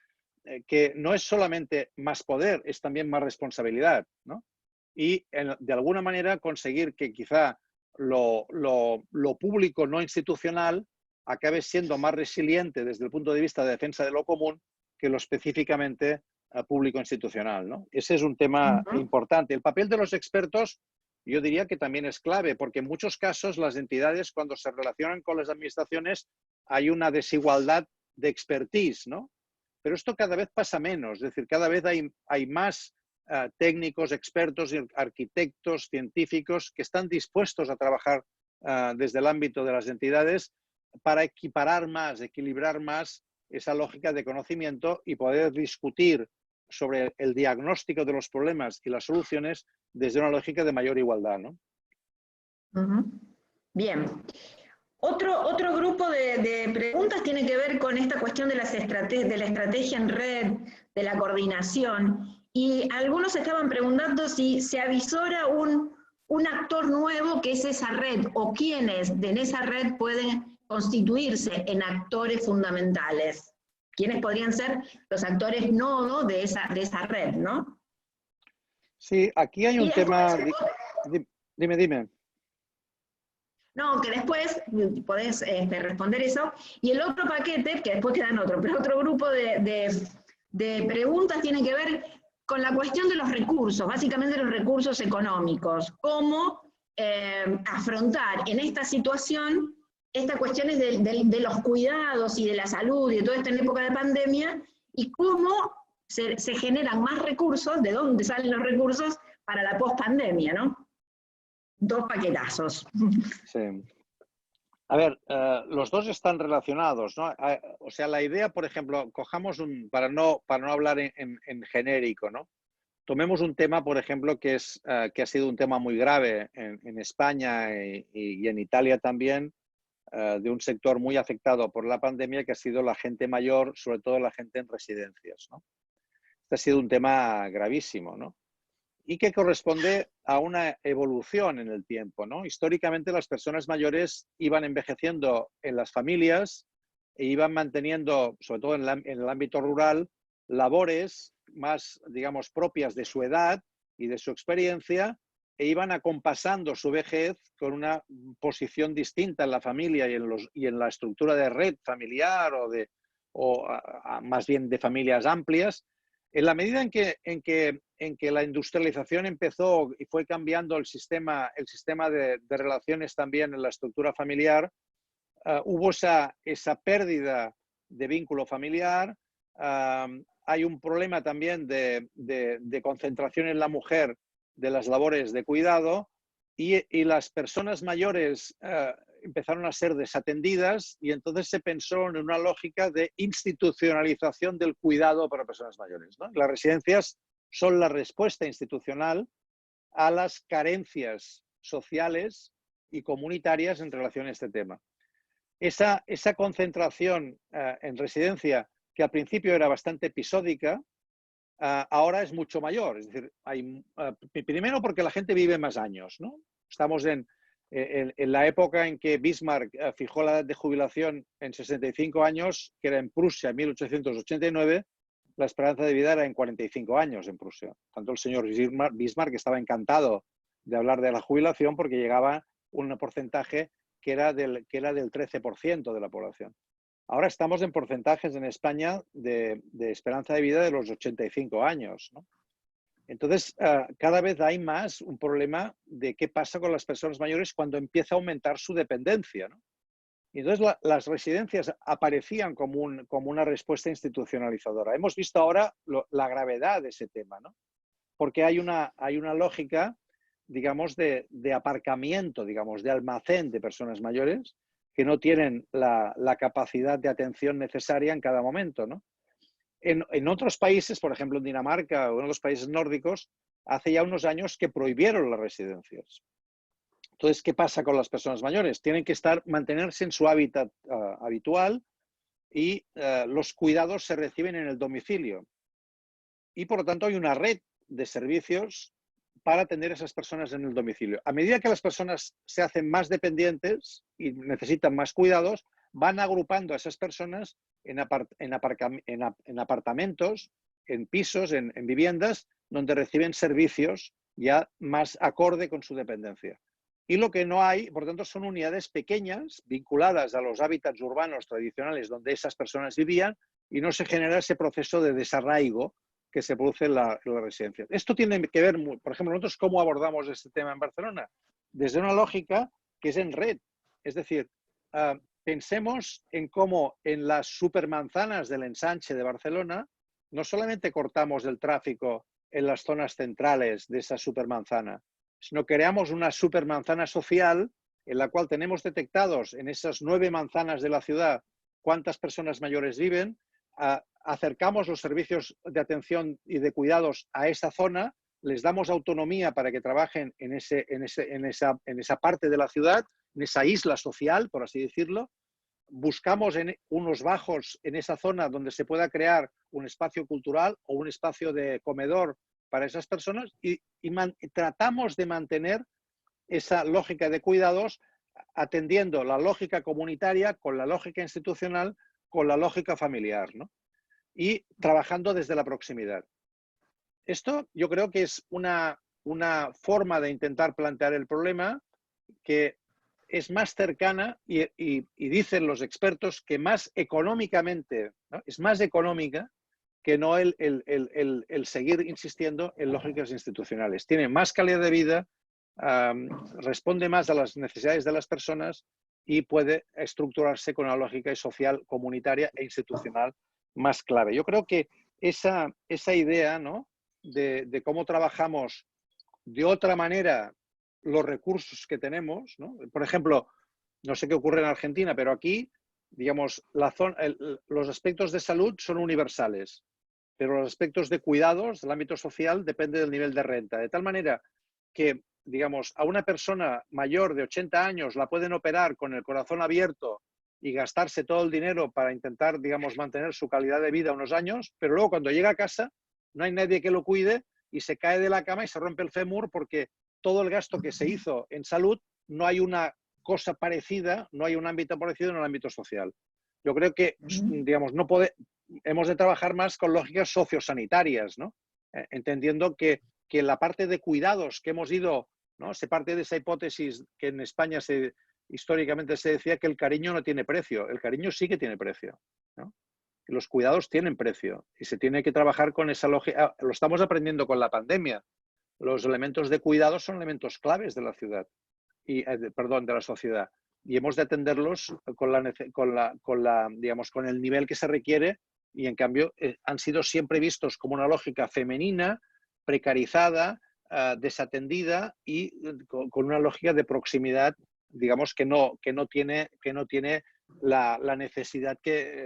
Speaker 2: que no es solamente más poder, es también más responsabilidad, ¿no? Y de alguna manera conseguir que quizá lo público no institucional acabe siendo más resiliente desde el punto de vista de defensa de lo común que lo específicamente público institucional, ¿no? Ese es un tema importante. El papel de los expertos, yo diría que también es clave, porque en muchos casos las entidades, cuando se relacionan con las administraciones, hay una desigualdad de expertise, ¿no? Pero esto cada vez pasa menos, es decir, cada vez hay más técnicos, expertos, arquitectos, científicos que están dispuestos a trabajar desde el ámbito de las entidades para equiparar más, equilibrar más esa lógica de conocimiento y poder discutir sobre el diagnóstico de los problemas y las soluciones desde una lógica de mayor igualdad, ¿no?
Speaker 3: Bien. Otro grupo de preguntas tiene que ver con esta cuestión de la estrategia en red, de la coordinación. Y algunos estaban preguntando si se avisora un actor nuevo que es esa red, o quiénes en esa red pueden constituirse en actores fundamentales. ¿Quiénes podrían ser los actores nodo de esa red, no?
Speaker 2: Sí, aquí hay un tema... Dime.
Speaker 3: No, que después podés responder eso. Y el otro paquete, que después quedan otro, pero otro grupo de preguntas tiene que ver con la cuestión de los recursos, básicamente los recursos económicos. Cómo afrontar en esta situación estas cuestiones de los cuidados y de la salud y de toda esta época de pandemia, y cómo se generan más recursos, de dónde salen los recursos para la post-pandemia, ¿no? Dos paquetazos.
Speaker 2: Sí. A ver, los dos están relacionados, ¿no? O sea, la idea, por ejemplo, cojamos para no hablar en genérico, ¿no? Tomemos un tema, por ejemplo, que ha sido un tema muy grave en España y en Italia también, de un sector muy afectado por la pandemia, que ha sido la gente mayor, sobre todo la gente en residencias, ¿no? Este ha sido un tema gravísimo, ¿no? Y que corresponde a una evolución en el tiempo, ¿no? Históricamente las personas mayores iban envejeciendo en las familias e iban manteniendo, sobre todo en el ámbito rural, labores más, digamos, propias de su edad y de su experiencia, e iban acompasando su vejez con una posición distinta en la familia y en la estructura de red familiar o más bien de familias amplias. En la medida en que la industrialización empezó y fue cambiando el sistema de relaciones también en la estructura familiar, hubo esa pérdida de vínculo familiar. Hay un problema también de concentración en la mujer de las labores de cuidado, y las personas mayores empezaron a ser desatendidas, y entonces se pensó en una lógica de institucionalización del cuidado para personas mayores, ¿no? Las residencias son la respuesta institucional a las carencias sociales y comunitarias en relación a este tema. Esa concentración en residencia, que al principio era bastante episódica, ahora es mucho mayor. Es decir, primero porque la gente vive más años, ¿no? Estamos en la época en que Bismarck fijó la edad de jubilación en 65 años, que era en Prusia en 1889, la esperanza de vida era en 45 años en Prusia. Tanto el señor Bismarck estaba encantado de hablar de la jubilación porque llegaba un porcentaje que era del 13% de la población. Ahora estamos en porcentajes en España de esperanza de vida de los 85 años, ¿no? Entonces, cada vez hay más un problema de qué pasa con las personas mayores cuando empieza a aumentar su dependencia, ¿no? Y entonces las residencias aparecían como una respuesta institucionalizadora. Hemos visto ahora la gravedad de ese tema, ¿no? Porque hay una lógica digamos, de aparcamiento, digamos, de almacén de personas mayores que no tienen la capacidad de atención necesaria en cada momento, ¿no? En otros países, por ejemplo en Dinamarca o en los países nórdicos, hace ya unos años que prohibieron las residencias. Entonces, ¿qué pasa con las personas mayores? Tienen que mantenerse en su hábitat habitual y los cuidados se reciben en el domicilio. Y por lo tanto hay una red de servicios para atender a esas personas en el domicilio. A medida que las personas se hacen más dependientes y necesitan más cuidados, van agrupando a esas personas en apartamentos, en pisos, en viviendas, donde reciben servicios ya más acorde con su dependencia. Y lo que no hay, por tanto, son unidades pequeñas vinculadas a los hábitats urbanos tradicionales donde esas personas vivían y no se genera ese proceso de desarraigo que se produce en la residencia. Esto tiene que ver, por ejemplo, nosotros cómo abordamos este tema en Barcelona, desde una lógica que es en red. Es decir, pensemos en cómo en las supermanzanas del ensanche de Barcelona no solamente cortamos el tráfico en las zonas centrales de esa supermanzana, sino creamos una supermanzana social en la cual tenemos detectados en esas 9 manzanas de la ciudad cuántas personas mayores viven, acercamos los servicios de atención y de cuidados a esa zona, les damos autonomía para que trabajen en esa parte de la ciudad, en esa isla social, por así decirlo. Buscamos unos bajos en esa zona donde se pueda crear un espacio cultural o un espacio de comedor para esas personas y tratamos de mantener esa lógica de cuidados atendiendo la lógica comunitaria con la lógica institucional, con la lógica familiar, ¿no? Y trabajando desde la proximidad. Esto yo creo que es una forma de intentar plantear el problema que es más cercana y dicen los expertos que más económicamente, ¿no? Es más económica que no el seguir insistiendo en lógicas institucionales. Tiene más calidad de vida, responde más a las necesidades de las personas y puede estructurarse con una lógica social, comunitaria e institucional más clave. Yo creo que esa idea, ¿no? de cómo trabajamos de otra manera los recursos que tenemos, ¿no? Por ejemplo, no sé qué ocurre en Argentina, pero aquí, digamos, los aspectos de salud son universales, pero los aspectos de cuidados del ámbito social depende del nivel de renta, de tal manera que, digamos, a una persona mayor de 80 años la pueden operar con el corazón abierto y gastarse todo el dinero para intentar, digamos, mantener su calidad de vida unos años, pero luego cuando llega a casa no hay nadie que lo cuide y se cae de la cama y se rompe el fémur porque todo el gasto que se hizo en salud no hay una cosa parecida, no hay un ámbito parecido en el ámbito social. Yo creo que, digamos, hemos de trabajar más con lógicas sociosanitarias, ¿no? Entendiendo que la parte de cuidados que hemos ido, ¿no? Se parte de esa hipótesis que en España históricamente se decía que el cariño no tiene precio. El cariño sí que tiene precio, ¿no? Los cuidados tienen precio y se tiene que trabajar con esa lógica. Lo estamos aprendiendo con la pandemia. Los elementos de cuidado son elementos claves de la ciudad, de la sociedad. Y hemos de atenderlos digamos, con el nivel que se requiere y, en cambio, han sido siempre vistos como una lógica femenina, precarizada, desatendida y con una lógica de proximidad, digamos, que no tiene la necesidad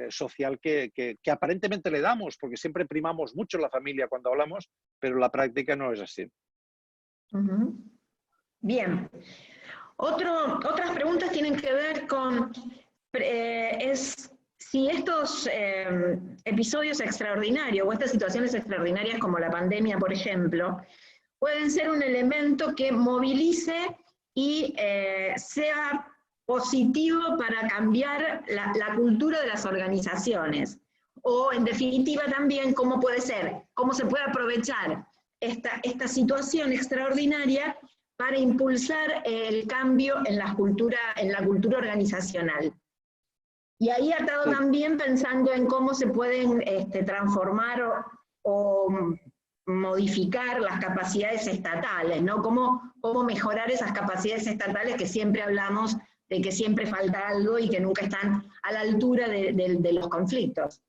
Speaker 2: social que aparentemente le damos, porque siempre primamos mucho la familia cuando hablamos, pero la práctica no es así.
Speaker 3: Bien. Otras preguntas tienen que ver con si estos episodios extraordinarios o estas situaciones extraordinarias como la pandemia, por ejemplo, pueden ser un elemento que movilice y sea positivo para cambiar la cultura de las organizaciones. O, en definitiva, también cómo se puede aprovechar esta situación extraordinaria para impulsar el cambio en la cultura organizacional. Y ahí atado también pensando en cómo se pueden transformar o modificar las capacidades estatales, ¿no? Cómo mejorar esas capacidades estatales que siempre hablamos de que siempre falta algo y que nunca están a la altura de los conflictos.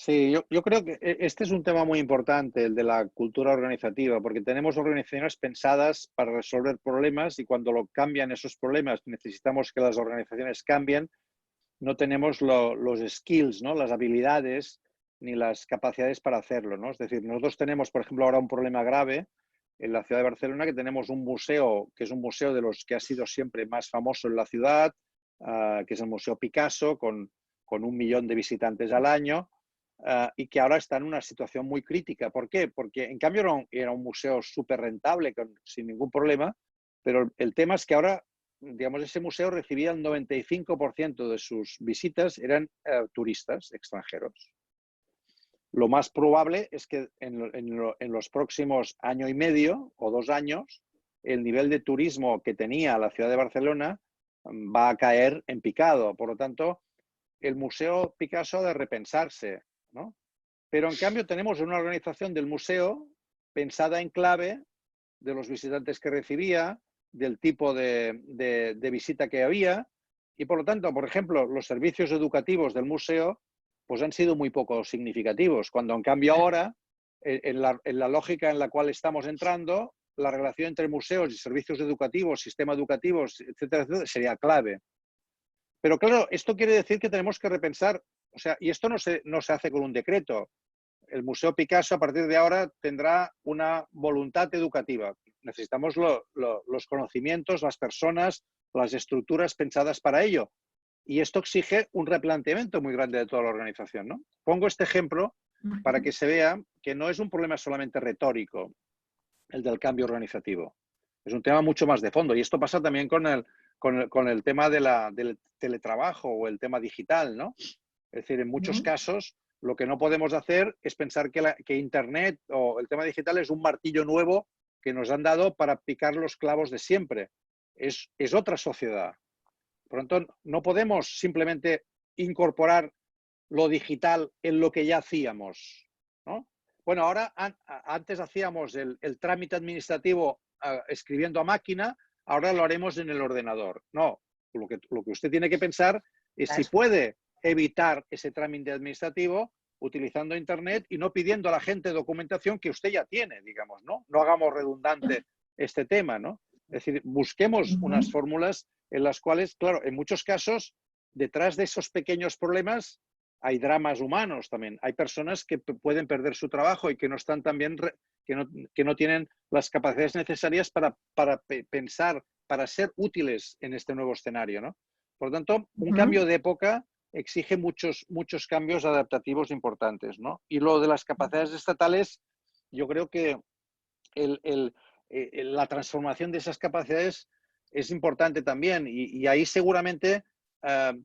Speaker 2: Sí, yo creo que este es un tema muy importante, el de la cultura organizativa, porque tenemos organizaciones pensadas para resolver problemas y cuando lo cambian esos problemas, necesitamos que las organizaciones cambien, no tenemos los skills, ¿no? Las habilidades ni las capacidades para hacerlo, ¿no? Es decir, nosotros tenemos, por ejemplo, ahora un problema grave en la ciudad de Barcelona, que tenemos un museo, que es un museo de los que ha sido siempre más famoso en la ciudad, que es el Museo Picasso, con 1 millón de visitantes al año, y que ahora está en una situación muy crítica. ¿Por qué? Porque en cambio era un museo súper rentable, sin ningún problema, pero el tema es que ahora, digamos, ese museo recibía el 95% de sus visitas eran turistas extranjeros. Lo más probable es que en los próximos año y medio o 2 años, el nivel de turismo que tenía la ciudad de Barcelona va a caer en picado. Por lo tanto, el Museo Picasso ha de repensarse, ¿no? Pero en cambio tenemos una organización del museo pensada en clave de los visitantes que recibía, del tipo de visita que había, y por lo tanto, por ejemplo, los servicios educativos del museo pues han sido muy poco significativos, cuando en cambio ahora, en la lógica en la cual estamos entrando, la relación entre museos y servicios educativos, sistema educativos, etcétera, etcétera, sería clave. Pero claro, esto quiere decir que tenemos que repensar, o sea, y esto no se hace con un decreto. El Museo Picasso a partir de ahora tendrá una voluntad educativa. Necesitamos los conocimientos, las personas, las estructuras pensadas para ello. Y esto exige un replanteamiento muy grande de toda la organización, ¿no? Pongo este ejemplo para que se vea que no es un problema solamente retórico, el del cambio organizativo. Es un tema mucho más de fondo. Y esto pasa también con el tema del teletrabajo o el tema digital, ¿no? Es decir, en muchos casos lo que no podemos hacer es pensar que Internet o el tema digital es un martillo nuevo que nos han dado para picar los clavos de siempre. Es otra sociedad. Por lo tanto, no podemos simplemente incorporar lo digital en lo que ya hacíamos, ¿no? Bueno, ahora antes hacíamos el trámite administrativo escribiendo a máquina, ahora lo haremos en el ordenador. No, lo que usted tiene que pensar es si puede evitar ese trámite administrativo utilizando Internet y no pidiendo a la gente documentación que usted ya tiene, digamos, ¿no? No hagamos redundante este tema, ¿no? Es decir, busquemos unas fórmulas en las cuales, claro, en muchos casos, detrás de esos pequeños problemas hay dramas humanos también. Hay personas que pueden perder su trabajo y que no están también, que no tienen las capacidades necesarias para pensar, para ser útiles en este nuevo escenario, ¿no? Por lo tanto, un cambio de época exige muchos cambios adaptativos importantes, ¿no? Y lo de las capacidades estatales, yo creo que la transformación de esas capacidades es importante también y ahí seguramente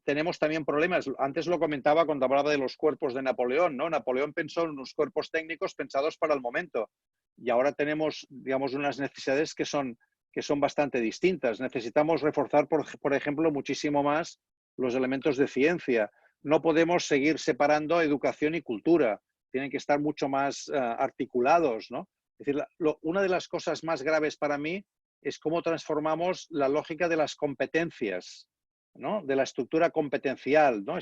Speaker 2: tenemos también problemas. Antes lo comentaba cuando hablaba de los cuerpos de Napoleón, ¿no? Napoleón pensó en unos cuerpos técnicos pensados para el momento y ahora tenemos, digamos, unas necesidades que son bastante distintas. Necesitamos reforzar, por ejemplo, muchísimo más los elementos de ciencia. No podemos seguir separando educación y cultura. Tienen que estar mucho más articulados, ¿no? Es decir, una de las cosas más graves para mí es cómo transformamos la lógica de las competencias, ¿no? De la estructura competencial, ¿no?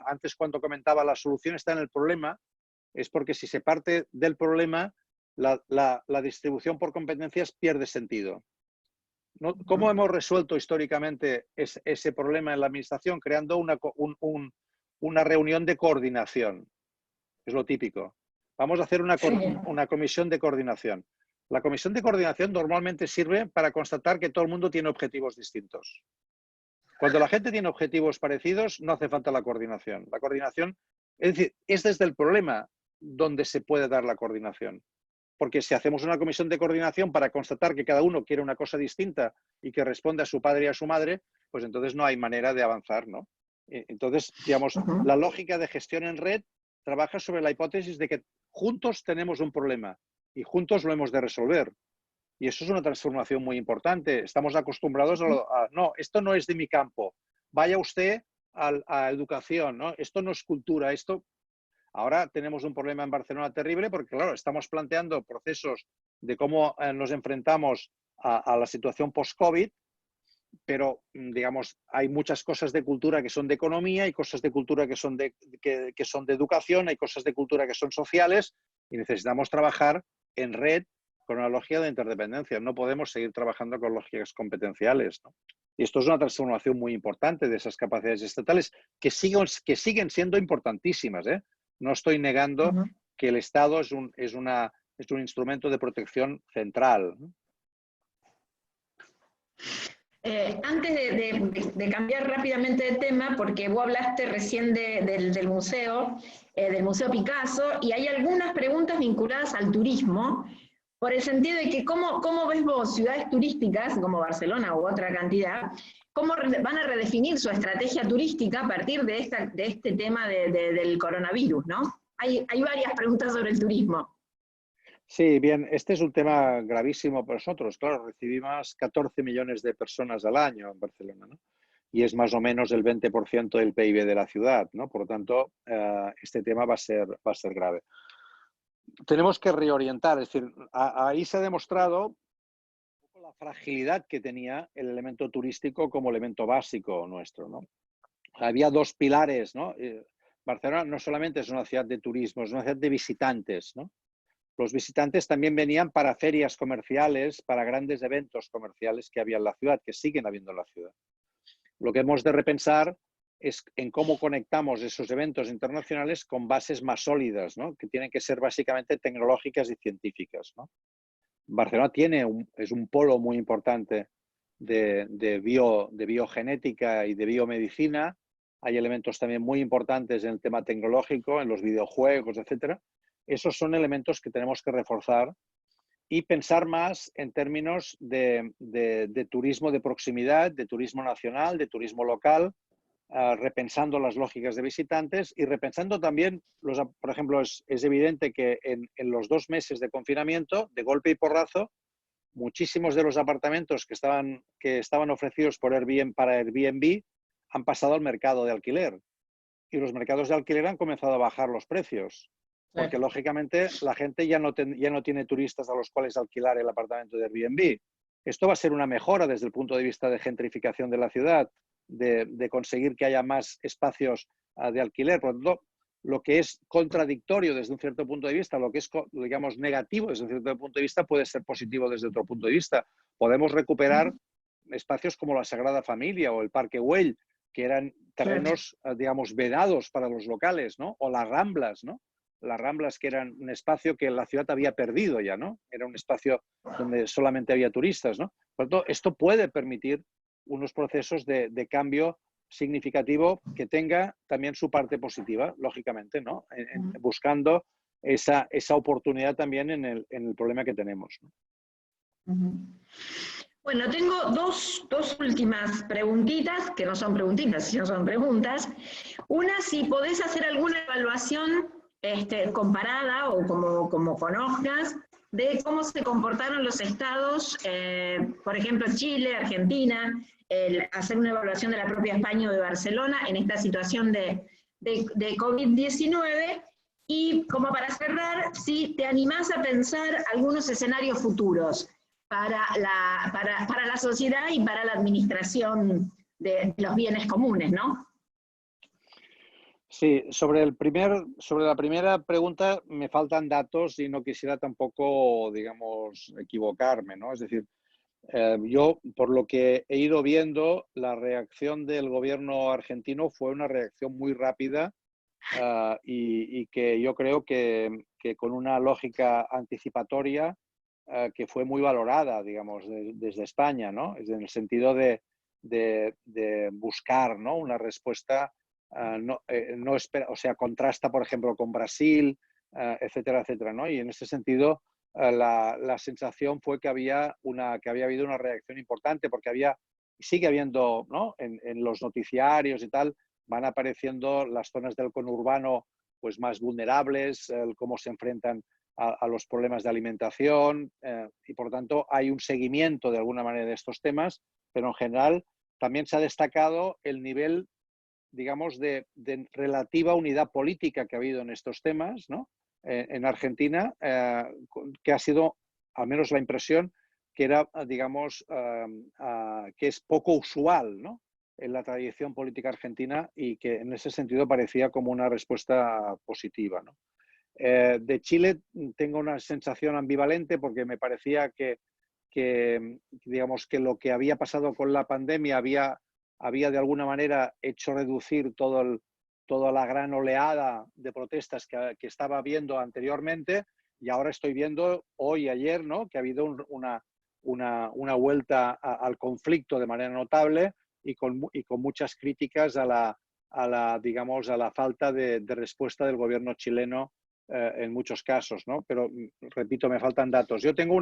Speaker 2: Antes cuando comentaba la solución está en el problema, es porque si se parte del problema, la distribución por competencias pierde sentido, ¿no? ¿Cómo hemos resuelto históricamente ese problema en la administración? Creando una reunión de coordinación. Es lo típico. Vamos a hacer una comisión de coordinación. La comisión de coordinación normalmente sirve para constatar que todo el mundo tiene objetivos distintos. Cuando la gente tiene objetivos parecidos, no hace falta la coordinación. La coordinación, es decir, es desde el problema donde se puede dar la coordinación. Porque si hacemos una comisión de coordinación para constatar que cada uno quiere una cosa distinta y que responde a su padre y a su madre, pues entonces no hay manera de avanzar, ¿no? Entonces, digamos, la lógica de gestión en red trabaja sobre la hipótesis de que juntos tenemos un problema y juntos lo hemos de resolver. Y eso es una transformación muy importante. Estamos acostumbrados a no, esto no es de mi campo. Vaya usted a educación, ¿no? Esto no es cultura, esto... Ahora tenemos un problema en Barcelona terrible porque, claro, estamos planteando procesos de cómo nos enfrentamos a la situación post-COVID pero, digamos, hay muchas cosas de cultura que son de economía, hay cosas de cultura que son de educación, hay cosas de cultura que son sociales y necesitamos trabajar en red con una lógica de interdependencia. No podemos seguir trabajando con lógicas competenciales, ¿no? Y esto es una transformación muy importante de esas capacidades estatales que siguen siendo importantísimas, ¿eh? No estoy negando que el Estado es un instrumento de protección central, ¿no?
Speaker 3: Antes de cambiar rápidamente de tema, porque vos hablaste recién del museo Picasso, y hay algunas preguntas vinculadas al turismo, por el sentido de que cómo ves vos ciudades turísticas, como Barcelona u otra cantidad, cómo van a redefinir su estrategia turística a partir de este tema del coronavirus, ¿no? Hay varias preguntas sobre el turismo.
Speaker 2: Sí, bien, este es un tema gravísimo para nosotros. Claro, recibimos 14 millones de personas al año en Barcelona, ¿no? Y es más o menos el 20% del PIB de la ciudad, ¿no? Por lo tanto, este tema va a ser grave. Tenemos que reorientar, es decir, ahí se ha demostrado la fragilidad que tenía el elemento turístico como elemento básico nuestro, ¿no? Había dos pilares, ¿no? Barcelona no solamente es una ciudad de turismo, es una ciudad de visitantes, ¿no? Los visitantes también venían para ferias comerciales, para grandes eventos comerciales que había en la ciudad, que siguen habiendo en la ciudad. Lo que hemos de repensar es en cómo conectamos esos eventos internacionales con bases más sólidas, ¿no? Que tienen que ser básicamente tecnológicas y científicas, ¿no? Barcelona es un polo muy importante de biogenética y de biomedicina. Hay elementos también muy importantes en el tema tecnológico, en los videojuegos, etcétera. Esos son elementos que tenemos que reforzar y pensar más en términos de turismo de proximidad, de turismo nacional, de turismo local, repensando las lógicas de visitantes y repensando también, por ejemplo, es evidente que en los 2 meses de confinamiento, de golpe y porrazo, muchísimos de los apartamentos que estaban ofrecidos para Airbnb han pasado al mercado de alquiler. Y los mercados de alquiler han comenzado a bajar los precios. Porque, lógicamente, la gente ya no tiene turistas a los cuales alquilar el apartamento de Airbnb. Esto va a ser una mejora desde el punto de vista de gentrificación de la ciudad, de conseguir que haya más espacios de alquiler. Por lo tanto, lo que es contradictorio desde un cierto punto de vista, lo que es, digamos, negativo desde un cierto punto de vista, puede ser positivo desde otro punto de vista. Podemos recuperar espacios como la Sagrada Familia o el Parque Güell, que eran terrenos, digamos, vedados para los locales, ¿no? O las Ramblas, ¿no? Las Ramblas, que eran un espacio que la ciudad había perdido ya, ¿no? Era un espacio donde solamente había turistas, ¿no? Por lo tanto, esto puede permitir unos procesos de cambio significativo que tenga también su parte positiva, lógicamente, ¿no? Buscando esa oportunidad también en el problema que tenemos, ¿no?
Speaker 3: Bueno, tengo dos últimas preguntitas, que no son preguntitas, sino son preguntas. Una, si podés hacer alguna evaluación comparada o como conozcas, de cómo se comportaron los estados, por ejemplo, Chile, Argentina, hacer una evaluación de la propia España o de Barcelona en esta situación de COVID-19, y como para cerrar, si te animás a pensar algunos escenarios futuros para la sociedad y para la administración de los bienes comunes, ¿no?
Speaker 2: Sí, sobre la primera pregunta me faltan datos y no quisiera tampoco, digamos, equivocarme, ¿no? Es decir, yo, por lo que he ido viendo, la reacción del gobierno argentino fue una reacción muy rápida y que yo creo que con una lógica anticipatoria que fue muy valorada, digamos, desde España, ¿no? Es en el sentido de buscar, ¿no? Una respuesta. No espera, o sea, contrasta, por ejemplo, con Brasil, etcétera, etcétera, ¿no? Y en ese sentido, la sensación fue que había habido una reacción importante, porque sigue habiendo, ¿no? En los noticiarios y tal, van apareciendo las zonas del conurbano pues más vulnerables, cómo se enfrentan a los problemas de alimentación, y por tanto hay un seguimiento de alguna manera de estos temas, pero en general también se ha destacado el nivel, digamos, de relativa unidad política que ha habido en estos temas, ¿no? En Argentina, que ha sido, al menos la impresión, que era, digamos, que es poco usual, ¿no?, en la tradición política argentina, y que en ese sentido parecía como una respuesta positiva, ¿no? De Chile tengo una sensación ambivalente, porque me parecía que digamos, que lo que había pasado con la pandemia había de alguna manera hecho reducir toda la gran oleada de protestas que estaba viendo anteriormente, y ahora estoy viendo hoy y ayer, ¿no?, que ha habido una vuelta al conflicto de manera notable, y con muchas críticas a la falta de respuesta del gobierno chileno en muchos casos, ¿no? Pero, repito, me faltan datos. Yo tengo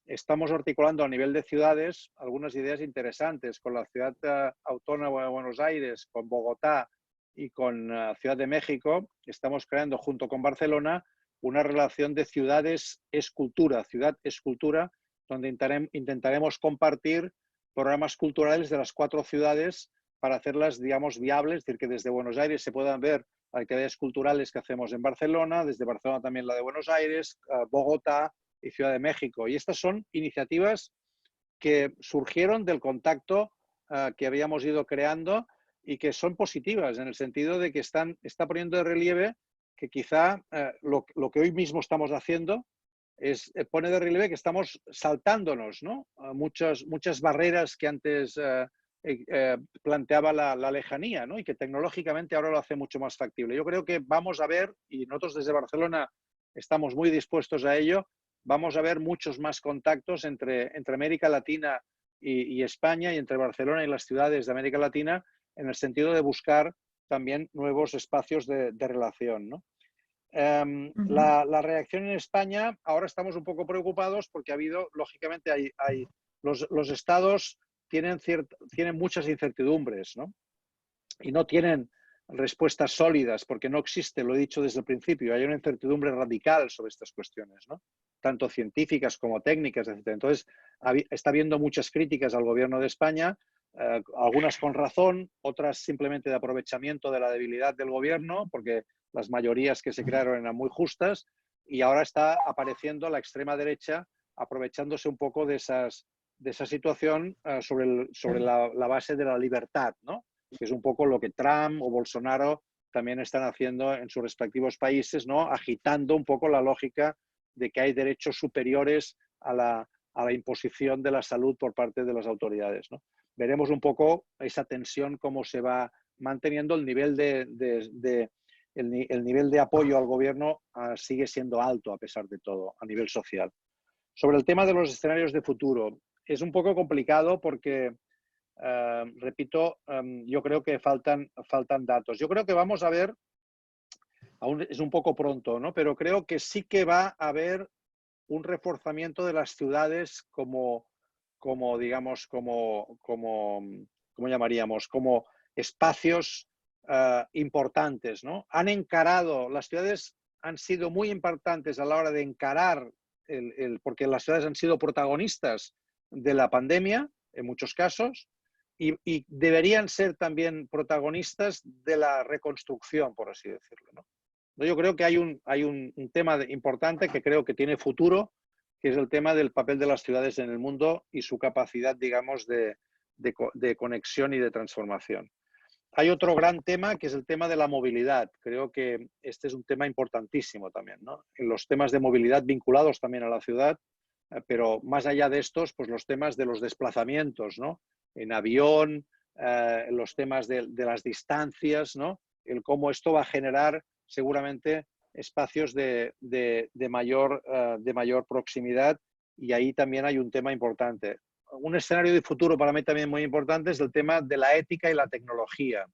Speaker 2: estamos articulando a nivel de ciudades algunas ideas interesantes con la ciudad autónoma de Buenos Aires, con Bogotá y con Ciudad de México. Estamos creando, junto con Barcelona, una relación de ciudades-escultura, ciudad-escultura, donde intentaremos compartir programas culturales de las 4 ciudades para hacerlas, digamos, viables, es decir, que desde Buenos Aires se puedan ver actividades culturales que hacemos en Barcelona, desde Barcelona también la de Buenos Aires, Bogotá y Ciudad de México. Y estas son iniciativas que surgieron del contacto que habíamos ido creando, y que son positivas en el sentido de que está poniendo de relieve que quizá lo que hoy mismo estamos haciendo pone de relieve que estamos saltándonos, ¿no?, muchas barreras que antes planteaba la lejanía, ¿no?, y que tecnológicamente ahora lo hace mucho más factible. Yo creo que vamos a ver, y nosotros desde Barcelona estamos muy dispuestos a ello, vamos a ver muchos más contactos entre América Latina y España, y entre Barcelona y las ciudades de América Latina, en el sentido de buscar también nuevos espacios de relación, ¿no? La reacción en España, ahora estamos un poco preocupados porque lógicamente, los estados tienen muchas incertidumbres, ¿no?, y no tienen respuestas sólidas, porque no existe, lo he dicho desde el principio, hay una incertidumbre radical sobre estas cuestiones, ¿no?, tanto científicas como técnicas, etc. Entonces, está habiendo muchas críticas al gobierno de España, algunas con razón, otras simplemente de aprovechamiento de la debilidad del gobierno, porque las mayorías que se crearon eran muy justas, y ahora está apareciendo la extrema derecha aprovechándose un poco de esa situación sobre la base de la libertad, ¿no?, que es un poco lo que Trump o Bolsonaro también están haciendo en sus respectivos países, ¿no?, agitando un poco la lógica de que hay derechos superiores a la imposición de la salud por parte de las autoridades, ¿no? Veremos un poco esa tensión, cómo se va manteniendo. El nivel de apoyo al gobierno sigue siendo alto, a pesar de todo, a nivel social. Sobre el tema de los escenarios de futuro, es un poco complicado porque, repito, yo creo que faltan datos. Yo creo que vamos a ver, aún es un poco pronto, ¿no?, pero creo que sí que va a haber un reforzamiento de las ciudades como digamos, ¿cómo llamaríamos? Como espacios importantes, ¿no? Las ciudades han sido muy importantes a la hora de encarar, porque las ciudades han sido protagonistas de la pandemia, en muchos casos, y deberían ser también protagonistas de la reconstrucción, por así decirlo, ¿no? Yo creo que hay un tema importante que creo que tiene futuro, que es el tema del papel de las ciudades en el mundo y su capacidad, digamos, de conexión y de transformación. Hay otro gran tema, que es el tema de la movilidad. Creo que este es un tema importantísimo también, ¿no?, en los temas de movilidad vinculados también a la ciudad, pero más allá de estos, pues los temas de los desplazamientos, ¿no?, en avión, los temas de las distancias, ¿no?, el cómo esto va a generar seguramente espacios de mayor proximidad, y ahí también hay un tema importante. Un escenario de futuro para mí también muy importante es el tema de la ética y la tecnología.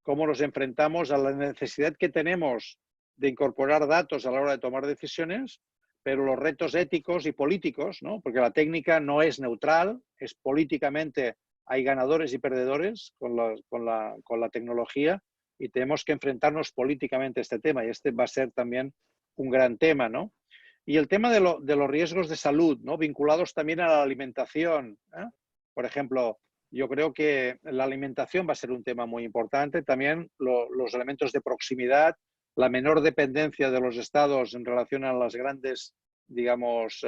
Speaker 2: Cómo nos enfrentamos a la necesidad que tenemos de incorporar datos a la hora de tomar decisiones, pero los retos éticos y políticos, ¿no?, porque la técnica no es neutral, es políticamente, hay ganadores y perdedores con la tecnología, y tenemos que enfrentarnos políticamente a este tema, y este va a ser también un gran tema, ¿no? Y el tema de los riesgos de salud, ¿no?, vinculados también a la alimentación, ¿eh? Por ejemplo, yo creo que la alimentación va a ser un tema muy importante, también los elementos de proximidad, la menor dependencia de los estados en relación a las grandes, digamos,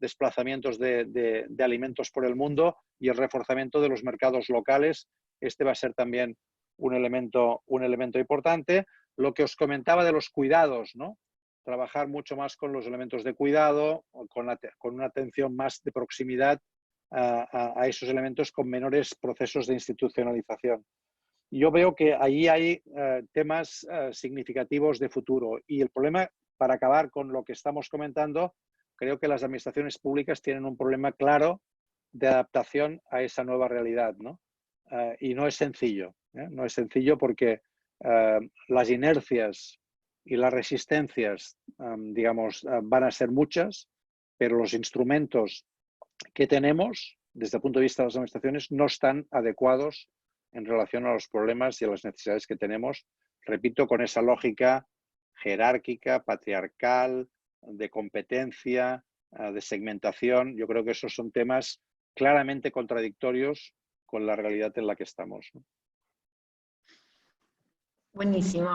Speaker 2: desplazamientos de alimentos por el mundo y el reforzamiento de los mercados locales. Este va a ser también un elemento importante. Lo que os comentaba de los cuidados, ¿no? Trabajar mucho más con los elementos de cuidado, con una atención más de proximidad a esos elementos con menores procesos de institucionalización. Yo veo que ahí hay temas significativos de futuro y el problema, para acabar con lo que estamos comentando, creo que las administraciones públicas tienen un problema claro de adaptación a esa nueva realidad, ¿no? Y no es sencillo, ¿eh? No es sencillo porque las inercias y las resistencias, digamos, van a ser muchas, pero los instrumentos que tenemos desde el punto de vista de las administraciones no están adecuados en relación a los problemas y a las necesidades que tenemos, repito, con esa lógica jerárquica, patriarcal, de competencia, de segmentación. Yo creo que esos son temas claramente contradictorios con la realidad en la que estamos, ¿no?
Speaker 3: Buenísimo.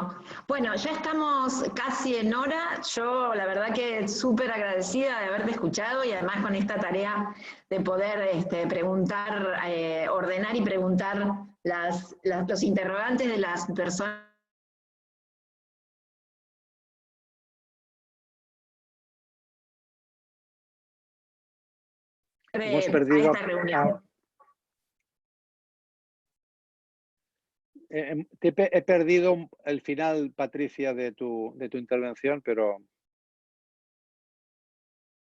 Speaker 3: Bueno, ya estamos casi en hora. Yo la verdad que súper agradecida de haberte escuchado y además con esta tarea de poder preguntar, ordenar y preguntar los interrogantes de las personas.
Speaker 2: Hemos perdido
Speaker 3: a esta reunión.
Speaker 2: He perdido el final, Patricia, de tu intervención, pero...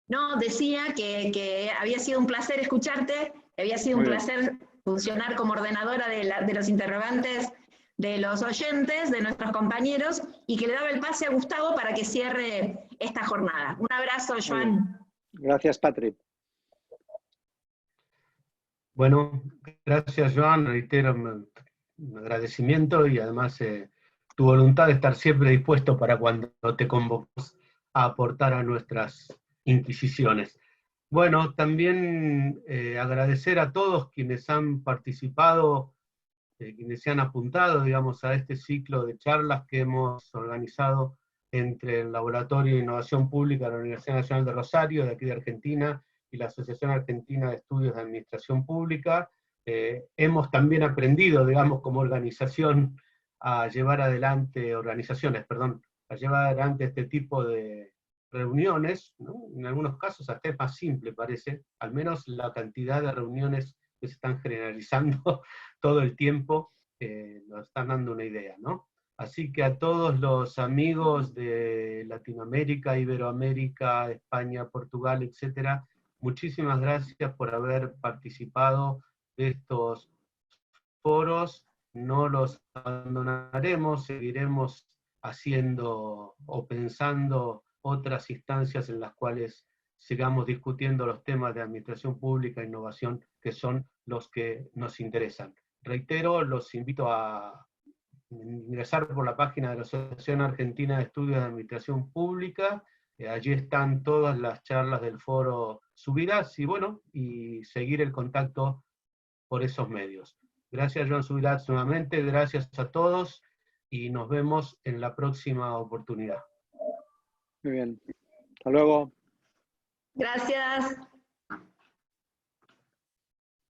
Speaker 3: No, decía que había sido un placer escucharte, había sido un placer funcionar como ordenadora de los interrogantes de los oyentes, de nuestros compañeros, y que le daba el pase a Gustavo para que cierre esta jornada. Un abrazo, Joan.
Speaker 2: Gracias, Patri.
Speaker 1: Bueno, gracias, Joan. Reitero un agradecimiento y además tu voluntad de estar siempre dispuesto para cuando te convocamos a aportar a nuestras inquisiciones. Bueno, también agradecer a todos quienes han participado, quienes se han apuntado, digamos, a este ciclo de charlas que hemos organizado entre el Laboratorio de Innovación Pública de la Universidad Nacional de Rosario, de aquí de Argentina, y la Asociación Argentina de Estudios de Administración Pública. Hemos también aprendido, digamos, como organización, a llevar adelante, a llevar adelante este tipo de reuniones, ¿no? En algunos casos hasta es más simple, parece, al menos la cantidad de reuniones que se están generalizando todo el tiempo, nos están dando una idea, ¿no? Así que a todos los amigos de Latinoamérica, Iberoamérica, España, Portugal, etcétera, muchísimas gracias por haber participado de estos foros. No los abandonaremos, seguiremos haciendo o pensando otras instancias en las cuales sigamos discutiendo los temas de administración pública e innovación, que son los que nos interesan. Reitero, los invito a ingresar por la página de la Asociación Argentina de Estudios de Administración Pública. Allí están todas las charlas del foro subidas, y bueno, y seguir el contacto por esos medios. Gracias, Joan Subirats, nuevamente, gracias a todos, y nos vemos en la próxima oportunidad.
Speaker 2: Muy bien. Hasta luego.
Speaker 3: Gracias.